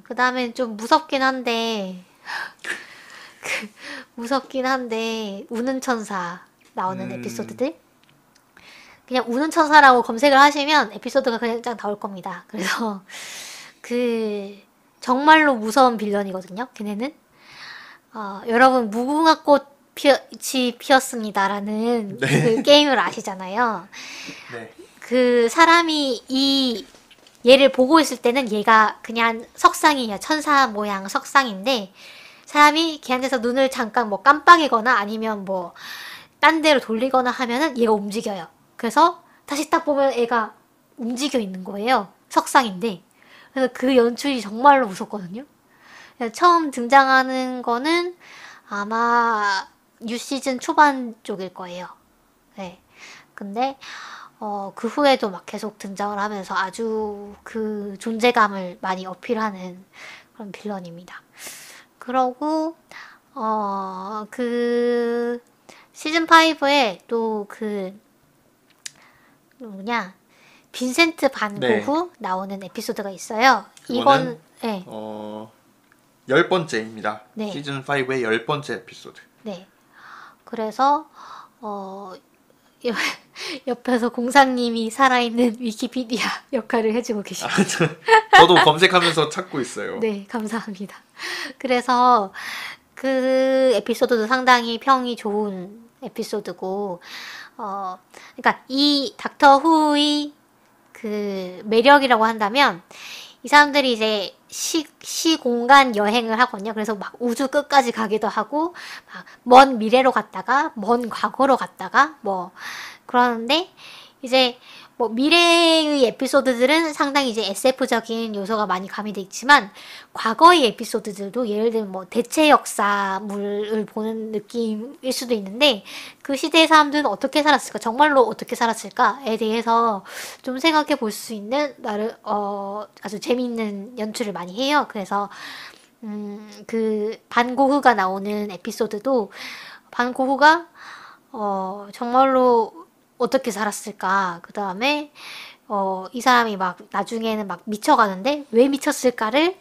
그 다음에 좀 무섭긴 한데 우는 천사 나오는 에피소드들 그냥 우는 천사라고 검색을 하시면 에피소드가 그냥 나올 겁니다. 그래서 그 정말로 무서운 빌런이거든요. 걔네는 여러분 무궁화 꽃이 피었습니다라는 그 게임을 아시잖아요. 네. 그 사람이 얘를 보고 있을 때는 얘가 그냥 석상이에요. 천사 모양 석상인데 사람이 걔한테서 눈을 잠깐 뭐 깜빡이거나 아니면 뭐 딴 데로 돌리거나 하면은 얘가 움직여요. 그래서 다시 딱 보면 애가 움직여 있는 거예요. 석상인데. 그래서 그 연출이 정말로 무섭거든요. 처음 등장하는 거는 아마 뉴 시즌 초반 쪽일 거예요. 네. 근데 그 후에도 막 계속 등장을 하면서 아주 그 존재감을 많이 어필하는 그런 빌런입니다. 그러고 그 시즌 5에 또 그 뭐냐 빈센트 반 고흐 나오는 에피소드가 있어요. 이건 네. 10번째입니다. 네. 시즌 5의 10번째 에피소드. 네. 그래서 옆에서 공상님이 살아있는 위키피디아 역할을 해주고 계십니다. 저도 검색하면서 찾고 있어요. 네, 감사합니다. 그래서 그 에피소드도 상당히 평이 좋은 에피소드고, 그러니까 이 닥터 후의 그 매력이라고 한다면 이 사람들이 이제 시공간 여행을 하거든요. 그래서 막 우주 끝까지 가기도 하고 막 먼 미래로 갔다가 먼 과거로 갔다가 뭐 그러는데 이제 뭐 미래의 에피소드들은 상당히 이제 SF적인 요소가 많이 가미돼 있지만 과거의 에피소드들도 예를 들면 뭐 대체 역사물을 보는 느낌일 수도 있는데 그 시대의 사람들은 어떻게 살았을까 정말로 어떻게 살았을까에 대해서 좀 생각해 볼 수 있는 나름 아주 재미있는 연출을 많이 해요. 그래서 그 반고흐가 나오는 에피소드도 반고흐가 정말로 어떻게 살았을까? 그 다음에, 이 사람이 막, 나중에는 막 미쳐가는데, 왜 미쳤을까를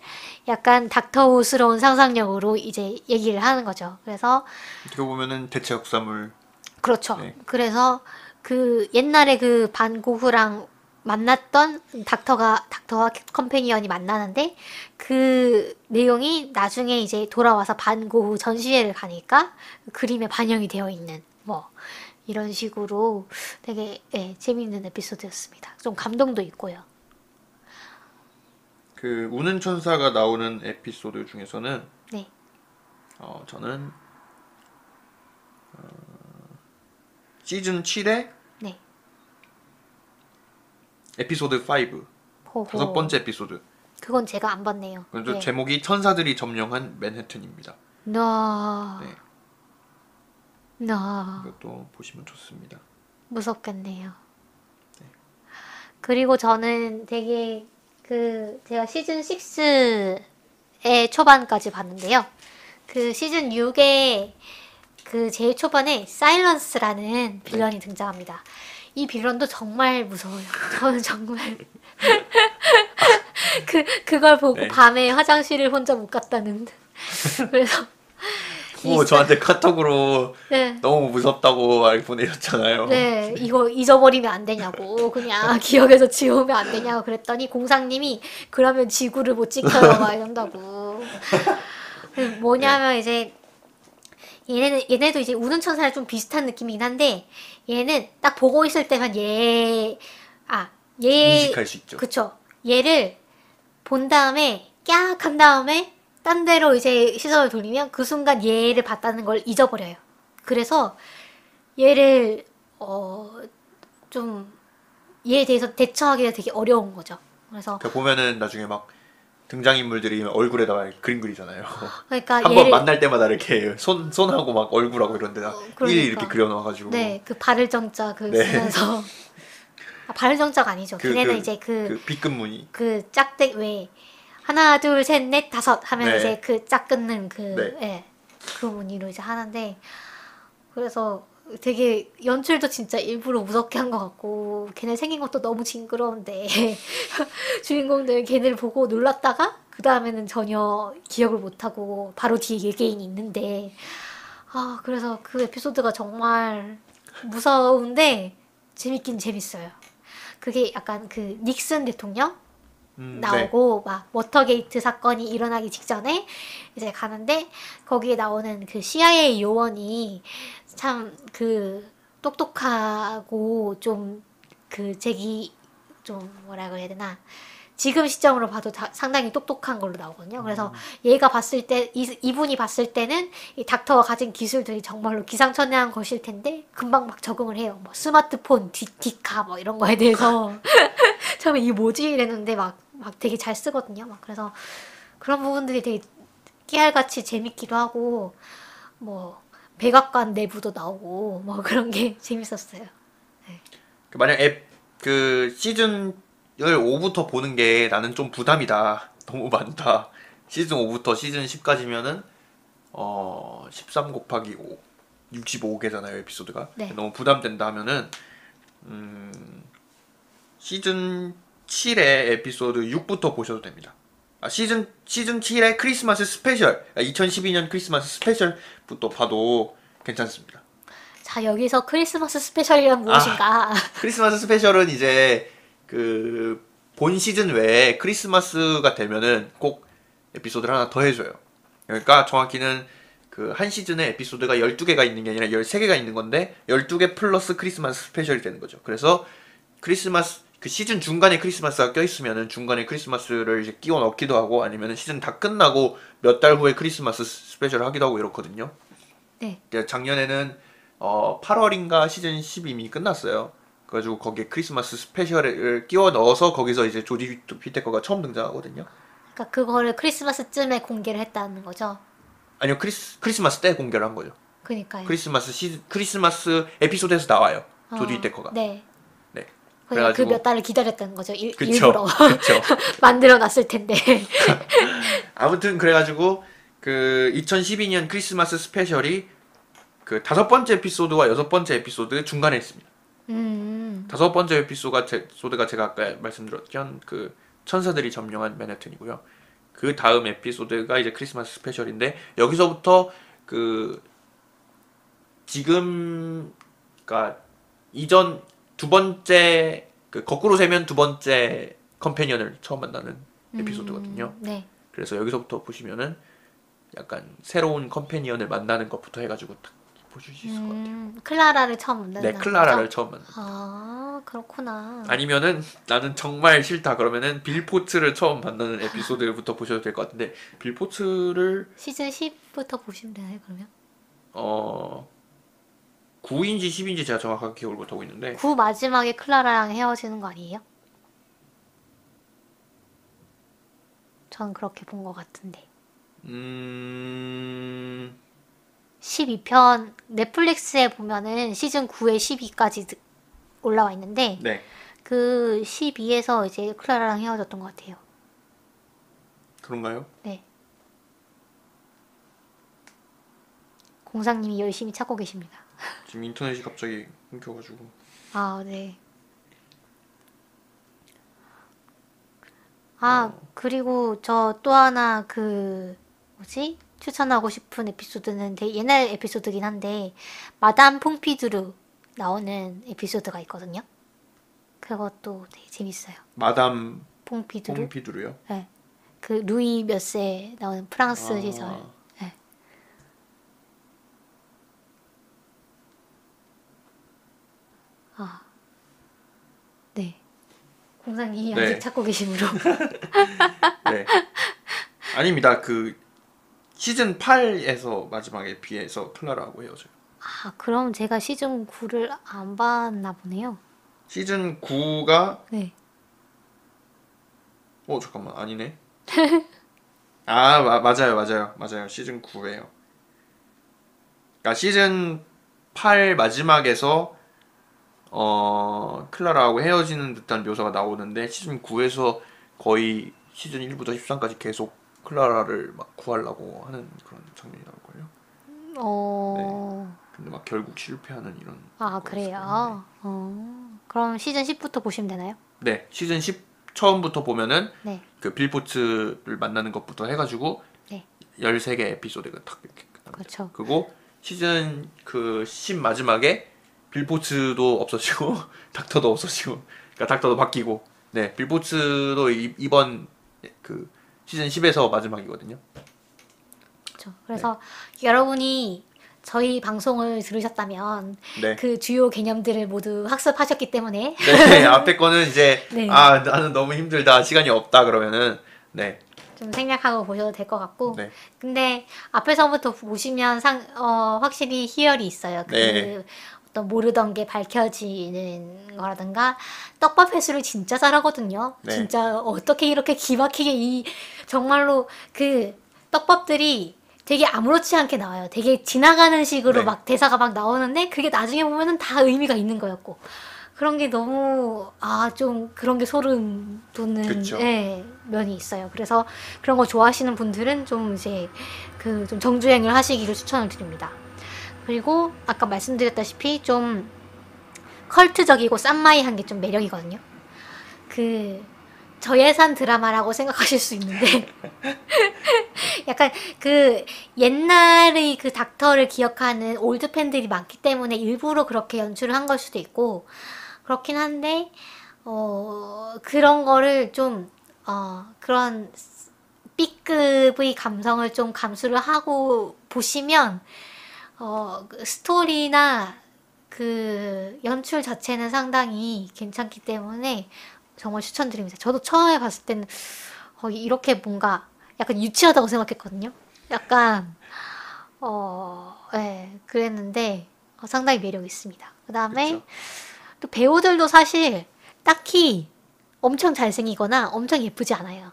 약간 닥터우스러운 상상력으로 이제 얘기를 하는 거죠. 그래서, 어떻게 보면은 대체 역사물. 그렇죠. 네. 그래서 그 옛날에 그 반고흐랑 만났던 닥터와 컴패니언이 만나는데, 그 내용이 나중에 이제 돌아와서 반고흐 전시회를 가니까 그림에 반영이 되어 있는, 뭐, 이런 식으로 되게 재미있는 에피소드였습니다. 좀 감동도 있고요. 그 우는 천사가 나오는 에피소드 중에서는 네. 저는 시즌 7의 네. 에피소드 5 호호. 5번째 에피소드. 그건 제가 안 봤네요. 그래서 네. 제목이 천사들이 점령한 맨해튼입니다. 네. 이것도 보시면 좋습니다. 무섭겠네요. 네. 그리고 저는 되게 제가 시즌 6의 초반까지 봤는데요. 그 시즌 6의 그 제일 초반에 사일런스라는 빌런이 등장합니다. 이 빌런도 정말 무서워요. 저는 정말 그걸 보고 네. 밤에 화장실을 혼자 못 갔다는. 그래서 저한테 카톡으로 네. 너무 무섭다고 말 보내셨잖아요. 네, 이거 잊어버리면 안 되냐고, 그냥 기억에서 지우면 안 되냐고 그랬더니 공상님이 그러면 지구를 못 지켜요 막 이런다고. 뭐냐면 이제 얘네도 이제 우는 천사랑 좀 비슷한 느낌이긴 한데 얘는 딱 보고 있을 때만 얘 인식할 수 있죠. 그쵸. 얘를 본 다음에 깍 한 다음에 딴 데로 이제 시선을 돌리면 그 순간 얘를 봤다는 걸 잊어버려요. 그래서 얘를 좀 얘에 대해서 대처하기가 되게 어려운 거죠. 그래서 보면은 나중에 막 등장인물들이 얼굴에다가 그림 그리잖아요. 그러니까 한 번 만날 때마다 이렇게 손하고 막 얼굴하고 이런 데다 그러니까. 일일이 이렇게 그려놔가지고. 네, 그 발을 정자 네. 쓰면서 발을 정자가 아니죠. 걔네는 이제 그 빗끝무늬. 그 짝대 왜 하나 둘 셋 넷 다섯 하면 네. 이제 그 짝 끊는 네. 그 무늬로 이제 하는데 그래서 되게 연출도 진짜 일부러 무섭게 한 것 같고 걔네 생긴 것도 너무 징그러운데 주인공들 걔네를 보고 놀랐다가 그 다음에는 전혀 기억을 못하고 바로 뒤에 외계인이 있는데 그래서 그 에피소드가 정말 무서운데 재밌긴 재밌어요. 그게 약간 그 닉슨 대통령 나오고 네. 막 워터게이트 사건이 일어나기 직전에 이제 가는데 거기에 나오는 그 CIA 요원이 참 그 똑똑하고 좀 그 좀 뭐라 그래야 되나 지금 시점으로 봐도 상당히 똑똑한 걸로 나오거든요. 그래서 얘가 봤을 때 이분이 봤을 때는 이 닥터가 가진 기술들이 정말로 기상천외한 것일 텐데 금방 막 적응을 해요. 뭐 스마트폰, 디카 뭐 이런 거에 대해서 처음에 이게 뭐지 이랬는데 막 되게 잘 쓰거든요. 막 그래서 그런 부분들이 되게 깨알같이 재밌기도 하고 뭐 백악관 내부도 나오고 뭐 그런 게 재밌었어요. 네. 만약 그 시즌을 5부터 보는 게 나는 좀 부담이다. 너무 많다. 시즌 5부터 시즌 10까지면은 13 곱하기 5 65개잖아요 에피소드가. 네. 너무 부담된다 하면은 시즌 7의 에피소드 6부터 보셔도 됩니다. 시즌 7의 크리스마스 스페셜 2012년 크리스마스 스페셜부터 봐도 괜찮습니다. 자, 여기서 크리스마스 스페셜이란 무엇인가? 크리스마스 스페셜은 이제 그 본 시즌 외에 크리스마스가 되면은 꼭 에피소드를 하나 더 해줘요. 그러니까 정확히는 그 한 시즌에 에피소드가 12개가 있는 게 아니라 13개가 있는 건데 12개 플러스 크리스마스 스페셜이 되는 거죠. 그래서 그 시즌 중간에 크리스마스가 껴있으면은 중간에 크리스마스를 이제 끼워 넣기도 하고 아니면은 시즌 다 끝나고 몇 달 후에 크리스마스 스페셜을 하기도 하고 이렇거든요. 네. 작년에는 8월인가 시즌 10이 이미 끝났어요. 그래가지고 거기에 크리스마스 스페셜을 끼워 넣어서 거기서 이제 조지 휘테커가 처음 등장하거든요. 그러니까 그거를 크리스마스쯤에 공개를 했다는 거죠. 아니요, 크리스마스 때 공개를 한 거죠. 그니까요. 크리스마스 에피소드에서 나와요. 조지 휘테커가. 네. 네. 그 그래가지고 몇 달을 기다렸다는 거죠. 그쵸. 일부러. 그쵸. 만들어 놨을 텐데. 아무튼 그래가지고 그 2012년 크리스마스 스페셜이 그 5번째 에피소드와 6번째 에피소드 중간에 있습니다. 5번째 에피소드가 제가 아까 말씀드렸던 그 천사들이 점령한 맨해튼이고요. 그 다음 에피소드가 이제 크리스마스 스페셜인데 여기서부터 그 지금 그러니까 이전 두 번째 그 거꾸로 세면 두 번째 컴패니언을 처음 만나는 에피소드거든요. 네. 그래서 여기서부터 보시면은 약간 새로운 컴패니언을 만나는 것부터 해가지고 딱 보실 수 있을 것 같아요. 클라라를 처음 만나는 네, 거죠? 클라라를 처음 만나. 아, 그렇구나. 아니면은 나는 정말 싫다 그러면은 빌 포츠를 처음 만나는 에피소드부터 보셔도 될 것 같은데 빌 포츠를 시즌 10부터 보시면 되나요, 그러면? 9인지 10인지 제가 정확하게 기억을 못 하고 있는데 9 마지막에 클라라랑 헤어지는 거 아니에요? 전 그렇게 본 것 같은데. 12편 넷플릭스에 보면은 시즌 9에 12까지 올라와 있는데 네, 그 12에서 이제 클라라랑 헤어졌던 것 같아요. 그런가요? 네. 공상님이 열심히 찾고 계십니다. 지금 인터넷이 갑자기 끊겨가지고 아, 네. 아, 그리고 저 또 하나 그 뭐지? 추천하고 싶은 에피소드는 되게 옛날 에피소드긴 한데 마담 퐁피두르 나오는 에피소드가 있거든요. 그것도 되게 재밌어요. 마담 퐁피두르? 폼피두르요? 네. 그 루이 몇 세 나오는 프랑스 시절. 네. 아, 네. 공상님이 네. 아직 찾고 계시므로. 네. 아닙니다. 그 시즌 8에서 마지막에 비해서 클라라하고 헤어져요. 아, 그럼 제가 시즌 9를 안 봤나 보네요. 시즌 9가 네. 잠깐만 아니네. 아 맞아요 시즌 9예요. 그러니까 시즌 8 마지막에서 클라라하고 헤어지는 듯한 묘사가 나오는데 시즌 9에서 거의 시즌 1부터 13까지 계속 클라라를 막 구하려고 하는 그런 장면이 나올걸요. 근데 막 결국 실패하는 이런. 아, 그래요? 그럼 시즌 10부터 보시면 되나요? 네, 시즌 10 처음부터 보면은 네. 그 빌포츠를 만나는 것부터 해가지고 네. 13개 에피소드가 딱 이렇게 끝납니다. 그렇죠. 그리고 시즌 그 10 마지막에 빌포츠도 없어지고 닥터도 없어지고 그러니까 닥터도 바뀌고 네 빌포츠도 이번 그 시즌 10에서 마지막이거든요. 그렇죠. 그래서 여러분이 저희 방송을 들으셨다면 네. 그 주요 개념들을 모두 학습하셨기 때문에 네, 앞에 거는 이제 네. 나는 너무 힘들다 시간이 없다 그러면은 네. 좀 생략하고 보셔도 될 것 같고 네. 근데 앞에서부터 보시면 확실히 희열이 있어요. 그 네. 어떤 모르던 게 밝혀지는 거라든가 떡밥 회수를 진짜 잘하거든요. 네. 진짜 어떻게 이렇게 기막히게 정말로 그 떡밥들이 되게 아무렇지 않게 나와요. 되게 지나가는 식으로 네. 막 대사가 막 나오는데 그게 나중에 보면은 다 의미가 있는 거였고 그런 게 너무 좀 그런 게 소름 돋는 그쵸. 면이 있어요. 그래서 그런 거 좋아하시는 분들은 좀 이제 그 좀 정주행을 하시기를 추천을 드립니다. 그리고 아까 말씀드렸다시피 좀 컬트적이고 쌈마이한 게 좀 매력이거든요. 그 저예산 드라마라고 생각하실 수 있는데 약간 그 옛날의 그 닥터를 기억하는 올드 팬들이 많기 때문에 일부러 그렇게 연출을 한 걸 수도 있고 그렇긴 한데 그런 거를 좀 그런 B급의 감성을 좀 감수를 하고 보시면 그 스토리나 그 연출 자체는 상당히 괜찮기 때문에 정말 추천드립니다. 저도 처음에 봤을 때는 이렇게 뭔가 약간 유치하다고 생각했거든요. 약간 네, 그랬는데 상당히 매력 있습니다. 그다음에 그쵸. 또 배우들도 사실 딱히 엄청 잘생기거나 엄청 예쁘지 않아요.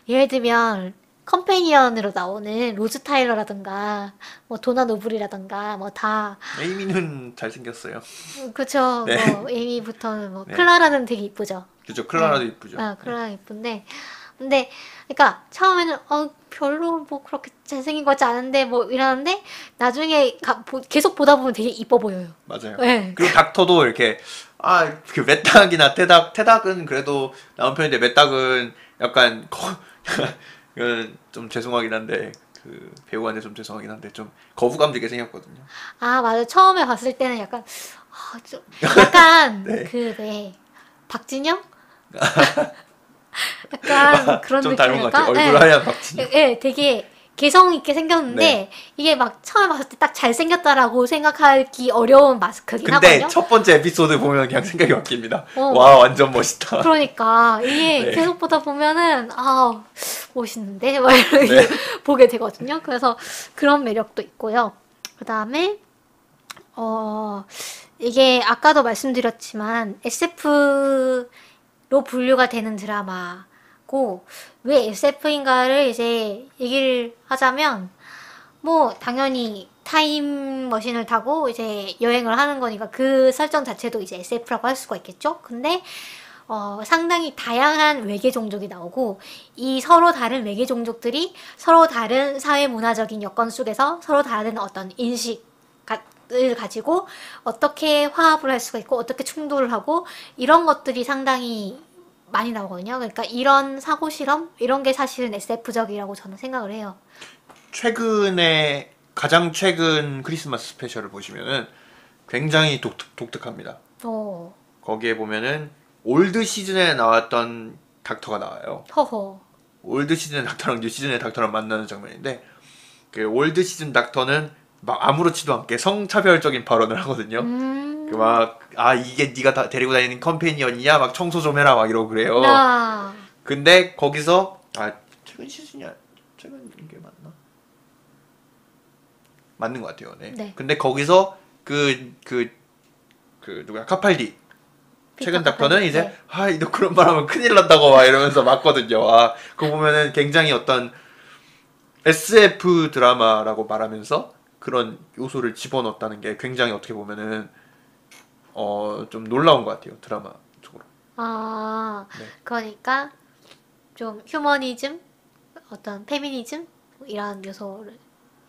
예를 들면 컴패니언으로 나오는 로즈 타일러라든가 뭐 도나 노블이라든가 뭐 다 에이미는 잘생겼어요. 그쵸. 네. 뭐 에이미부터는 뭐 네. 클라라는 되게 이쁘죠. 그죠. 클라라도 네. 이쁘죠. 클라라 이쁜데 근데 그러니까 처음에는 별로 뭐 그렇게 잘생긴 것 같지 않은데 뭐 이러는데 나중에 계속 보다 보면 되게 이뻐 보여요. 맞아요. 네. 그리고 닥터도 이렇게 그 메딱이나 테닥은 그래도 나온 편인데 메딱은 약간 이건 좀 죄송하긴 한데 그 배우한테 좀 죄송하긴 한데 좀 거부감 들게 생겼거든요. 맞아. 처음에 봤을 때는 약간 좀 약간 네. 네. 박진영? 약간 그런 좀 닮은 것 느낌일까? 같아요. 얼굴 네. 하얀 박진영. 예, 되게 개성 있게 생겼는데 네. 이게 막 처음에 봤을 때 딱 잘생겼다라고 생각하기 어려운 마스크긴 근데 하거든요. 첫 번째 에피소드 보면 그냥 생각이 바뀝니다. 어. 와 완전 멋있다. 그러니까 이게 네. 계속 보다 보면은 멋있는데 막 이렇게 네. 보게 되거든요. 그래서 그런 매력도 있고요. 그다음에 이게 아까도 말씀드렸지만 SF로 분류가 되는 드라마고 왜 SF인가를 이제 얘기를 하자면 뭐 당연히 타임머신을 타고 이제 여행을 하는 거니까 그 설정 자체도 이제 SF라고 할 수가 있겠죠. 근데 상당히 다양한 외계 종족이 나오고 이 서로 다른 외계 종족들이 서로 다른 사회 문화적인 여건 속에서 서로 다른 어떤 인식을 가지고 어떻게 화합을 할 수가 있고 어떻게 충돌을 하고 이런 것들이 상당히 많이 나오거든요. 그러니까 이런 사고 실험 이런 게 사실은 SF적이라고 저는 생각을 해요. 최근에 가장 최근 크리스마스 스페셜을 보시면은 굉장히 독특합니다. 거기에 보면은 올드 시즌에 나왔던 닥터가 나와요. 허허. 올드 시즌의 닥터랑 뉴 시즌의 닥터랑 만나는 장면인데 그 올드 시즌 닥터는 막 아무렇지도 않게 성차별적인 발언을 하거든요. 그 막 이게 네가 다 데리고 다니는 컴패니언이냐 막 청소 좀 해라 막 이러고 그래요. 근데 거기서 최근 시즌이야 최근 이게 맞나? 맞는 것 같아요. 네. 네. 근데 거기서 누구야 카팔디 최근 닥터는 카팔디, 이제 네. 너 그런 말 하면 큰일 난다고 막 이러면서 맞거든요. 그거 보면은 굉장히 어떤 SF 드라마라고 말하면서 그런 요소를 집어넣었다는 게 굉장히 어떻게 보면은 좀 놀라운 것 같아요. 드라마 쪽으로. 네. 그러니까 좀 휴머니즘, 어떤 페미니즘 뭐 이런 요소를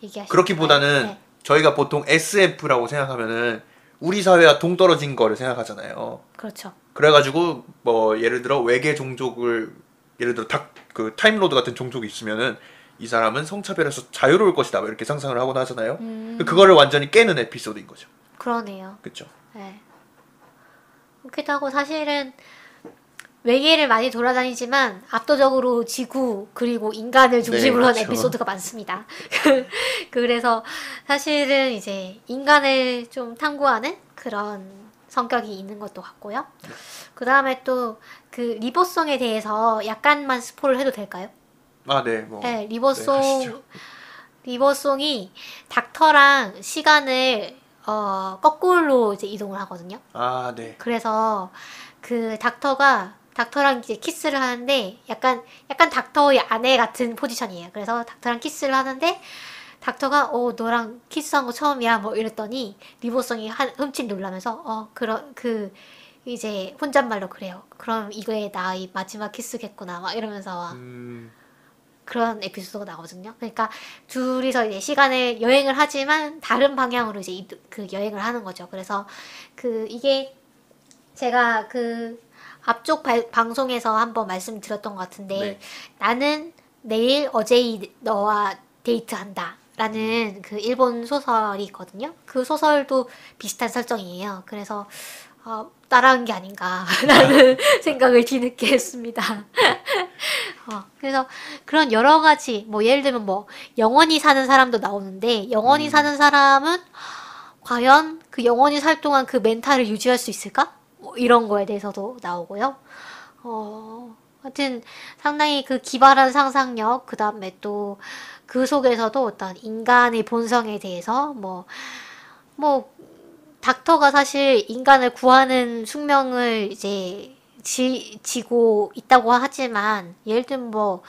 얘기하시는 그렇기보다는 네. 저희가 보통 SF라고 생각하면은 우리 사회와 동떨어진 거를 생각하잖아요. 그렇죠. 그래가지고 뭐 예를 들어 외계 종족을 예를 들어 그 타임로드 같은 종족이 있으면은 이 사람은 성차별에서 자유로울 것이다 뭐 이렇게 상상을 하곤 하잖아요. 그거를 완전히 깨는 에피소드인 거죠. 그러네요. 그렇죠. 네. 그렇기도 하고 사실은 외계를 많이 돌아다니지만 압도적으로 지구 그리고 인간을 중심으로 한 그렇죠. 에피소드가 많습니다. 그래서 사실은 이제 인간을 좀 탐구하는 그런 성격이 있는 것도 같고요. 그 다음에 또 그 리버송에 대해서 약간만 스포를 해도 될까요? 네, 뭐. 네, 하시죠. 리버송이 닥터랑 시간을 거꾸로 이제 이동을 하거든요. 네. 그래서 그 닥터랑 이제 키스를 하는데 약간 닥터의 아내 같은 포지션이에요. 그래서 닥터랑 키스를 하는데 닥터가 너랑 키스한 거 처음이야 뭐 이랬더니 리보송이 흠칫 놀라면서 이제 혼잣말로 그래요. 그럼 이거의 나의 마지막 키스겠구나 막 이러면서 그런 에피소드가 나거든요. 그러니까 둘이서 이제 시간을 여행을 하지만 다른 방향으로 이제 그 여행을 하는 거죠. 그래서 이게 제가 앞쪽 방송에서 한번 말씀드렸던 것 같은데 네. 나는 내일 어제이 너와 데이트한다 라는 그 일본 소설이 있거든요. 그 소설도 비슷한 설정이에요. 그래서 따라한 게 아닌가라는 생각을 뒤늦게 했습니다. 그래서 그런 여러 가지 뭐 예를 들면 뭐 영원히 사는 사람도 나오는데 영원히 사는 사람은 과연 그 영원히 살 동안 그 멘탈을 유지할 수 있을까? 뭐 이런 거에 대해서도 나오고요. 하여튼 상당히 그 기발한 상상력, 그 다음에 또 그 속에서도 어떤 인간의 본성에 대해서 뭐, 닥터가 사실 인간을 구하는 숙명을 이제 지고 있다고 하지만, 예를 들면 뭐,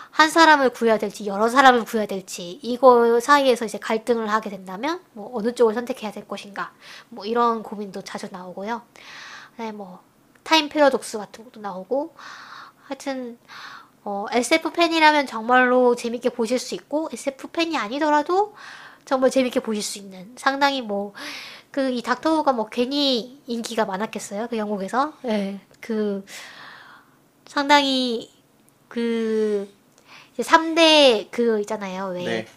한 사람을 구해야 될지, 여러 사람을 구해야 될지, 이거 사이에서 이제 갈등을 하게 된다면, 뭐, 어느 쪽을 선택해야 될 것인가, 뭐, 이런 고민도 자주 나오고요. 네, 뭐, 타임 패러독스 같은 것도 나오고, 하여튼, SF 팬이라면 정말로 재밌게 보실 수 있고, SF 팬이 아니더라도 정말 재밌게 보실 수 있는, 상당히 뭐, 이 닥터우가 뭐 괜히 인기가 많았겠어요? 그 영국에서? 예. 상당히 이제 3대 있잖아요. 왜 네.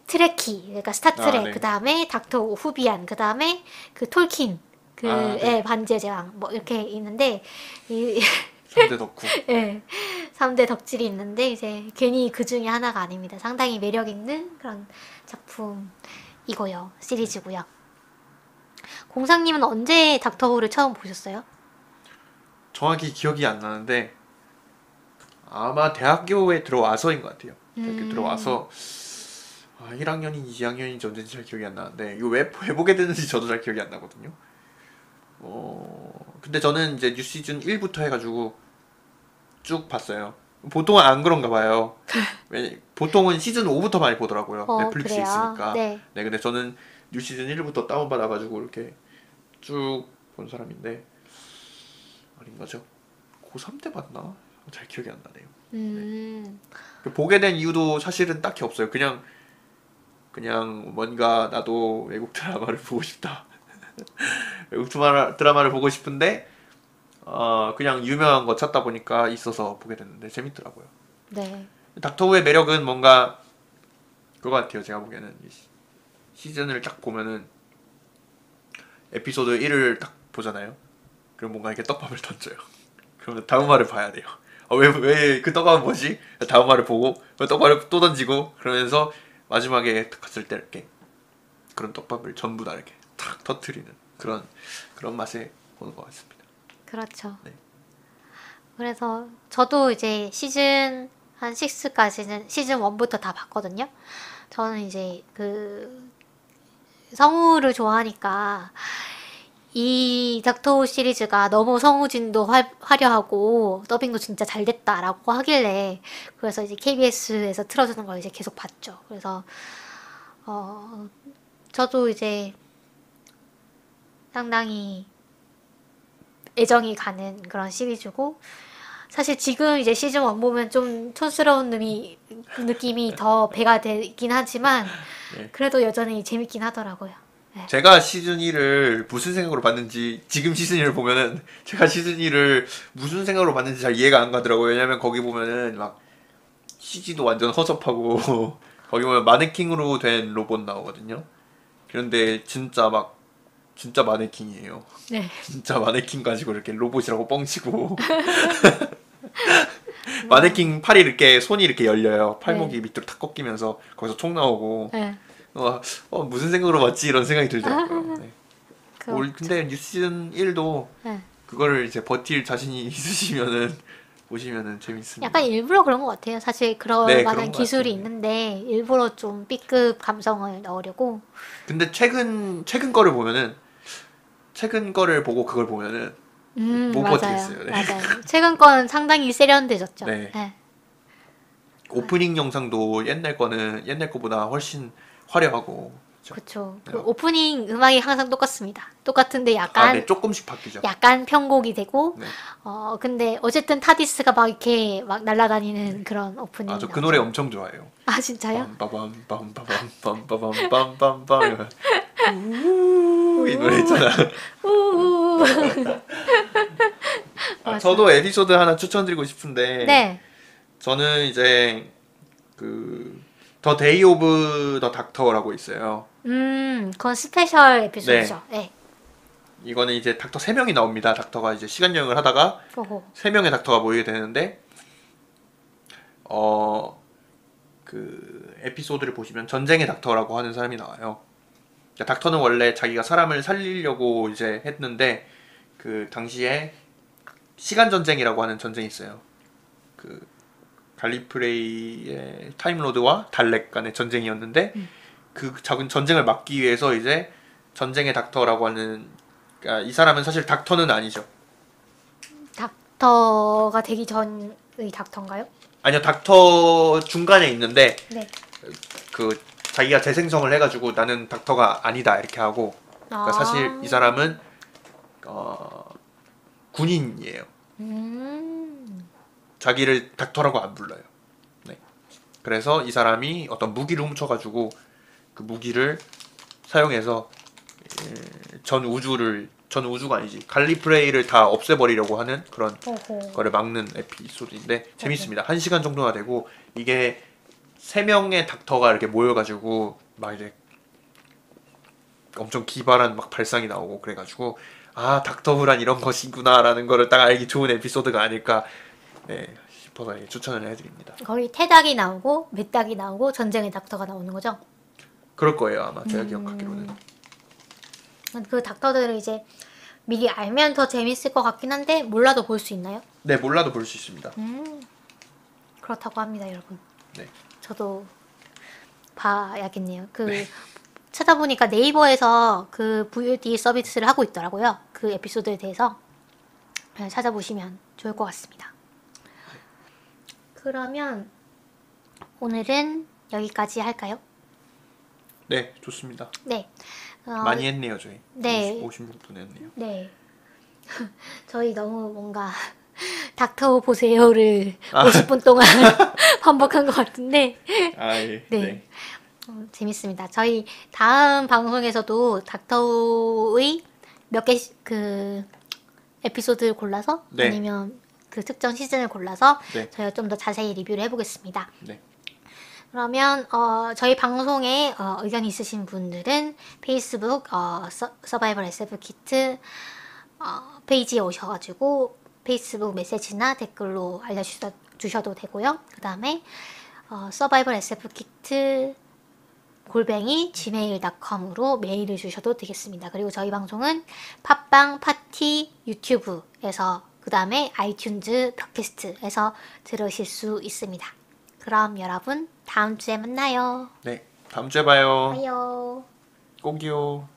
트레키, 그러니까 스타트렉, 네. 그 다음에 닥터 후비안, 그 다음에 톨킨, 네. 반지의 제왕, 뭐 이렇게 있는데, 3대 덕후. 예, 3대 덕질이 있는데, 이제 괜히 그 중에 하나가 아닙니다. 상당히 매력 있는 그런 작품이고요. 시리즈고요. 공상님은 언제 닥터후를 처음 보셨어요? 정확히 기억이 안 나는데 아마 대학교에 들어와서인 것 같아요. 대학교 들어와서 1학년인지 2학년인지 언제인지 잘 기억이 안 나는데 이거 왜 보게 되는지 저도 잘 기억이 안 나거든요. 근데 저는 이제 뉴 시즌 1부터 해가지고 쭉 봤어요. 보통은 안 그런가 봐요. 보통은 시즌 5부터 많이 보더라고요. 넷플릭스에 그래요? 있으니까. 네. 네, 근데 저는 뉴 시즌 1부터 다운받아가지고 이렇게 쭉 본 사람인데 어린 거죠. 고3 때 봤나? 잘 기억이 안 나네요. 보게 된 이유도 사실은 딱히 없어요. 그냥 뭔가 나도 외국 드라마를 보고 싶다. 외국 드라마를 보고 싶은데 그냥 유명한 거 찾다 보니까 있어서 보게 됐는데 재밌더라고요. 네. 닥터우의 매력은 뭔가 그거 같아요. 제가 보기에는 시즌을 딱 보면은 에피소드 1을 딱 보잖아요. 그럼 뭔가 이렇게 떡밥을 던져요. 그러면 다음 화를 봐야 돼요. 왜 그 떡밥은 뭐지? 다음 화를 보고 떡밥을 또 던지고 그러면서 마지막에 갔을 때 이렇게 그런 떡밥을 전부 다 이렇게 탁 터트리는 그런 맛에 보는 것 같습니다. 그렇죠. 네. 그래서 저도 이제 시즌 한 6까지는 시즌 1부터 다 봤거든요. 저는 이제 성우를 좋아하니까 이 닥터우 시리즈가 너무 성우진도 화려하고 더빙도 진짜 잘 됐다라고 하길래 그래서 이제 KBS에서 틀어주는 걸 이제 계속 봤죠. 그래서 저도 이제 상당히 애정이 가는 그런 시리즈고 사실 지금 이제 시즌 1 보면 좀 촌스러운 느낌이 더 배가 되긴 하지만 네. 그래도 여전히 재밌긴 하더라고요. 네. 제가 시즌 1을 무슨 생각으로 봤는지 지금 시즌 1을 보면은 제가 시즌 1을 무슨 생각으로 봤는지 잘 이해가 안 가더라고요. 왜냐면 거기 보면은 막 CG도 완전 허접하고 거기 보면 마네킹으로 된 로봇 나오거든요. 그런데 진짜 마네킹이에요. 네. 진짜 마네킹 가지고 이렇게 로봇이라고 뻥치고 마네킹 팔이 이렇게 손이 이렇게 열려요. 팔목이 밑으로 탁 꺾이면서 거기서 총 나오고 네. 무슨 생각으로 봤지 이런 생각이 들더라고요. 네. 그렇죠. 근데 뉴 시즌 1도 네. 그거를 이제 버틸 자신이 있으시면은 보시면은 재밌습니다. 약간 일부러 그런 것 같아요. 사실 그럴 네, 만한 그런 것 기술이 같아요. 있는데 일부러 좀 B급 감성을 넣으려고. 근데 최근 거를 보면은 최근 거를 보고 그걸 보면은 못 맞아요. 버티겠어요. 네. 맞아요. 최근 건 상당히 세련돼졌죠. 네. 네. 오프닝 영상도 옛날 거보다 훨씬 화려하고 그렇죠. 네. 그 오프닝 음악이 항상 똑같습니다. 똑같은데 네, 조금씩 바뀌죠. 약간 편곡이 되고 네. 근데 어쨌든 타디스가 막 이렇게 막 날아다니는 그런 오프닝이 저 그 나오죠. 노래 엄청 좋아해요. 아 진짜요? 빰빠밤빰빰빰빰빰빰빰빰 이 노래 있잖아. 우우. 저도 에피소드 하나 추천드리고 싶은데 네. 저는 이제 더 데이 오브 더 닥터라고 있어요. 그건 스페셜 에피소드죠. 네. 이거는 이제 닥터 3명이 나옵니다. 닥터가 이제 시간 여행을 하다가 오호. 3명의 닥터가 모이게 되는데 에피소드를 보시면 전쟁의 닥터라고 하는 사람이 나와요. 그러니까 닥터는 원래 자기가 사람을 살리려고 이제 했는데 그 당시에 시간 전쟁이라고 하는 전쟁이 있어요. 그 갈리프레이의 타임로드와 달렉 간의 전쟁이었는데 그 작은 전쟁을 막기 위해서 이제 전쟁의 닥터라고 하는, 그러니까 이 사람은 사실 닥터는 아니죠. 닥터가 되기 전의 닥터인가요? 아니요, 닥터 중간에 있는데 네. 그 자기가 재생성을 해가지고 나는 닥터가 아니다 이렇게 하고, 그러니까 사실 이 사람은 군인이에요. 자기를 닥터라고 안 불러요. 네. 그래서 이 사람이 어떤 무기를 훔쳐가지고 그 무기를 사용해서 전 우주가 아니지, 갈리프레이를 다 없애버리려고 하는 그런 오호. 거를 막는 에피소드인데 재밌습니다. 1시간 정도나 되고, 이게 3명의 닥터가 이렇게 모여가지고 막 이제 엄청 기발한 막 발상이 나오고 그래가지고, 아, 닥터후란 이런 것이구나라는 거를 딱 알기 좋은 에피소드가 아닐까 싶어서 추천을 해드립니다. 거의 태닥이 나오고 메닥이 나오고 전쟁의 닥터가 나오는 거죠? 그럴 거예요, 아마. 제가 기억하기로는. 그 닥터들을 이제 미리 알면 더 재밌을 것 같긴 한데 몰라도 볼 수 있나요? 네, 몰라도 볼 수 있습니다. 그렇다고 합니다, 여러분. 네. 저도 봐야겠네요. 찾아보니까 네이버에서 그 VOD 서비스를 하고 있더라고요. 그 에피소드에 대해서 찾아보시면 좋을 것 같습니다. 그러면 오늘은 여기까지 할까요? 네, 좋습니다. 네. 많이 했네요, 저희. 네. 56분 했네요. 네. 저희 너무 뭔가 닥터 보세요를 50분 동안 반복한 것 같은데 예. 네. 재밌습니다. 저희 다음 방송에서도 닥터의 몇 개 그 에피소드를 골라서 네. 아니면 그 특정 시즌을 골라서 네. 저희가 좀 더 자세히 리뷰를 해보겠습니다. 네. 그러면 저희 방송에 의견 있으신 분들은 페이스북 서바이벌 SF 키트 페이지에 오셔가지고 페이스북 메시지나 댓글로 알려주셔도 되고요. 그 다음에 서바이벌 SF 키트 gmail.com으로 메일을 주셔도 되겠습니다. 그리고 저희 방송은 팟빵, 파티, 유튜브에서 그 다음에 아이튠즈, 팟캐스트에서 들으실 수 있습니다. 그럼 여러분 다음 주에 만나요. 네. 다음 주에 봐요. 봐요. 꼭이요.